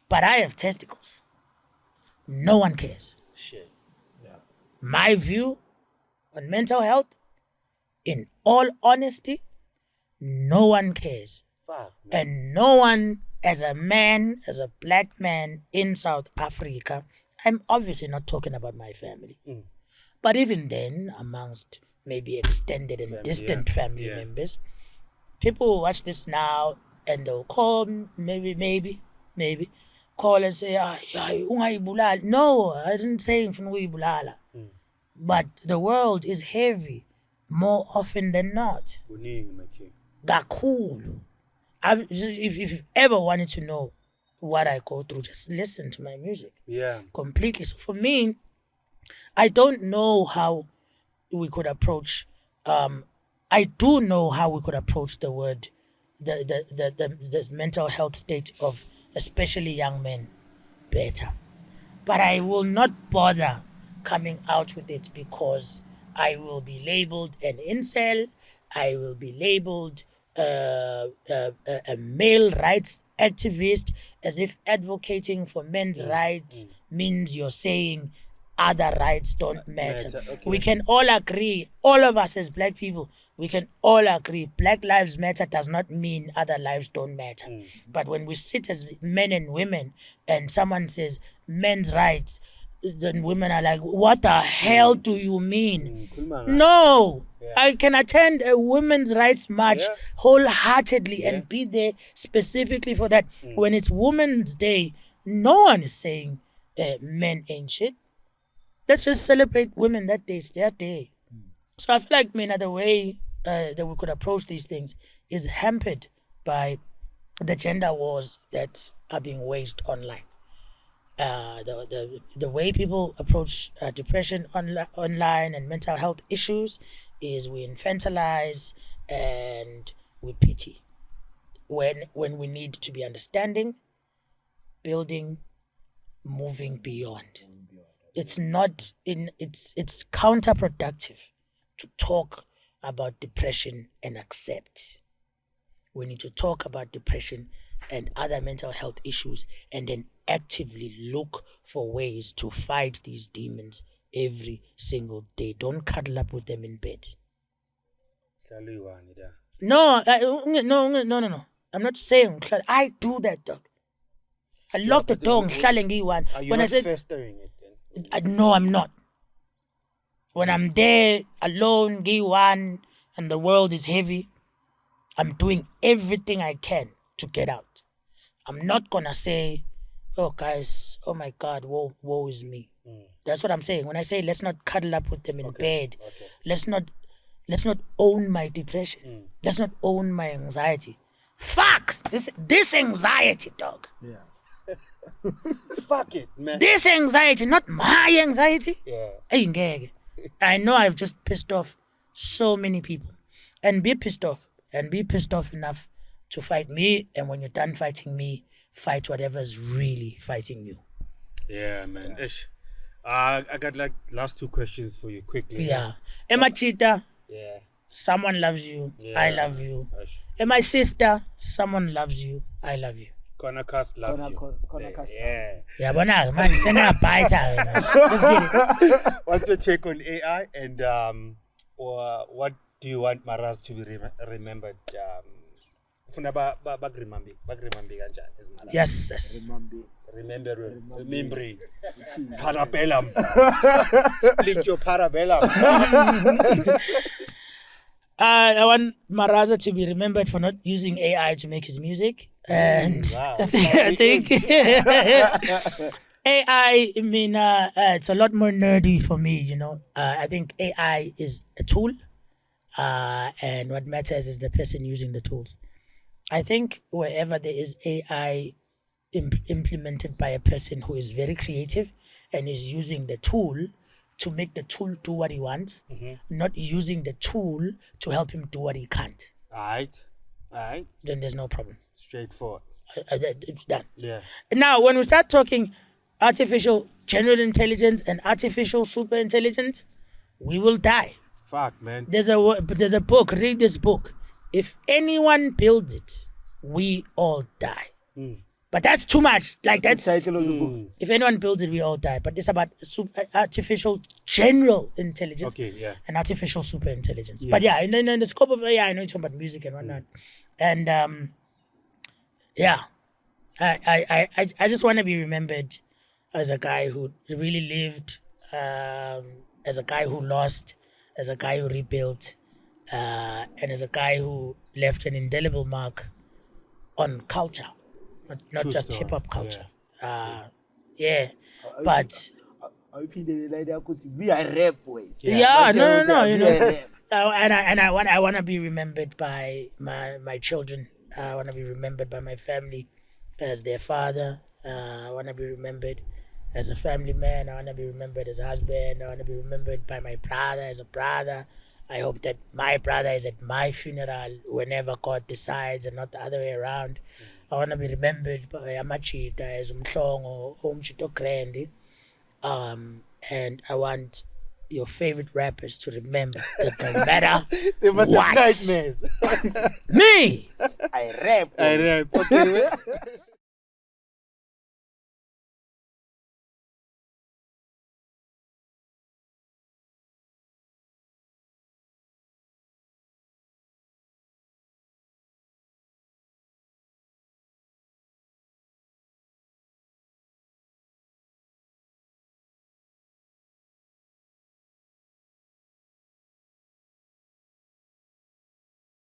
Speaker 1: But I have testicles. No one cares.
Speaker 3: Shit.
Speaker 1: My view on mental health, in all honesty, no one cares.
Speaker 3: Fuck.
Speaker 1: And no one, as a man, as a black man in South Africa, I'm obviously not talking about my family. But even then, amongst maybe extended and distant family members, people will watch this now and they'll call, maybe, call and say, ungayibulali. No, I didn't say ngifuna ukuyibulala. But the world is heavy more often than not.
Speaker 3: Kuningi, my king.
Speaker 1: Kakhulu. If you've ever wanted to know what I go through, just listen to my music.
Speaker 3: Yeah.
Speaker 1: Completely. So for me, I don't know how we could approach, I do know how we could approach the word, the mental health state of especially young men better. But I will not bother coming out with it because I will be labeled an incel, I will be labeled a male rights activist, as if advocating for men's rights means you're saying other rights don't matter.
Speaker 3: Okay.
Speaker 1: We can all agree, all of us as black people, we can all agree Black Lives Matter does not mean other lives don't matter. But when we sit as men and women and someone says men's rights, then women are like, what the hell do you mean? No, I can attend a women's rights march wholeheartedly and be there specifically for that. When it's Women's Day, no one is saying men ain't shit. Let's just celebrate women that day. It's their day. So I feel like, the way that we could approach these things is hampered by the gender wars that are being waged online. The way people approach depression online and mental health issues is we infantilize and we pity when we need to be understanding, building, moving beyond. it's not in it's counterproductive to talk about depression and accept. We need to talk about depression and other mental health issues and then actively look for ways to fight these demons every single day. Don't cuddle up with them in bed. No, no. I'm not saying I do that, dog. I lock the door.
Speaker 3: Are you
Speaker 1: When
Speaker 3: not
Speaker 1: I said,
Speaker 3: festering it then?
Speaker 1: no, I'm not. When I'm there alone, one, and the world is heavy, I'm doing everything I can to get out. I'm not gonna say, oh guys, oh my God, woe is me. That's what I'm saying. When I say let's not cuddle up with them in bed, let's not own my depression. Let's not own my anxiety. Fuck this anxiety, dog.
Speaker 5: Yeah.
Speaker 3: Fuck it, man.
Speaker 1: This anxiety, not my anxiety.
Speaker 3: Yeah.
Speaker 1: Hey, ngeke. I know I've just pissed off so many people. And be pissed off enough to fight me. And when you're done fighting me, fight whatever's really fighting you.
Speaker 3: Yeah, man. Ish. I got like last 2 questions for you quickly.
Speaker 1: Yeah. Emma Cheetah,
Speaker 3: Yeah.
Speaker 1: someone loves you.
Speaker 3: Yeah.
Speaker 1: I love you.
Speaker 3: Ish.
Speaker 1: And my sister, someone loves you. I love you.
Speaker 3: Cornercast loves you.
Speaker 5: Cornercast.
Speaker 3: Yeah.
Speaker 1: Yeah, but now, man, send her a bite. Let's get it.
Speaker 3: What's your take on AI and or what do you want Maraz to be remembered? Ufuna bagrimambi kanjani ezimala.
Speaker 1: Yes.
Speaker 3: Remembering. Parabellum. Split your parabellum.
Speaker 1: I want Maraza to be remembered for not using AI to make his music. And
Speaker 3: Wow.
Speaker 1: I think AI, I mean, it's a lot more nerdy for me, you know. I think AI is a tool, and what matters is the person using the tools. I think wherever there is AI implemented by a person who is very creative and is using the tool to make the tool do what he wants, not using the tool to help him do what he can't,
Speaker 3: Alright.
Speaker 1: then there's no problem.
Speaker 3: Straightforward.
Speaker 1: It's done.
Speaker 3: Yeah.
Speaker 1: Now, when we start talking artificial general intelligence and artificial super intelligence, we will die.
Speaker 3: Fuck, man.
Speaker 1: There's a book. Read this book. If anyone builds it, we all die. But that's too much. Like that's
Speaker 5: the title of the book.
Speaker 1: if anyone builds it, we all die. But it's about artificial general intelligence
Speaker 3: Okay, yeah.
Speaker 1: and artificial super intelligence. But yeah, in the scope of AI, I know you're talking about music and whatnot. And yeah, I just want to be remembered as a guy who really lived, as a guy who lost, as a guy who rebuilt, and as a guy who left an indelible mark on culture, not
Speaker 3: True
Speaker 1: just
Speaker 3: story,
Speaker 1: hip hop culture.
Speaker 3: yeah.
Speaker 1: Yeah, but
Speaker 5: I repeat the like that could be a rap boys.
Speaker 1: yeah, no, you know.
Speaker 5: Be a rap.
Speaker 1: I want to be remembered by my children. I want to be remembered by my family as their father. I want to be remembered as a family man. I want to be remembered as a husband. I want to be remembered by my brother as a brother. I hope that my brother is at my funeral whenever God decides and not the other way around. I want to be remembered by Amachita as Umhlongo, Umchito Grandi. And I want your favorite rappers to remember that no matter
Speaker 3: They must
Speaker 1: what,
Speaker 3: have nightmares.
Speaker 1: me,
Speaker 5: I rap.
Speaker 3: I rap. Okay.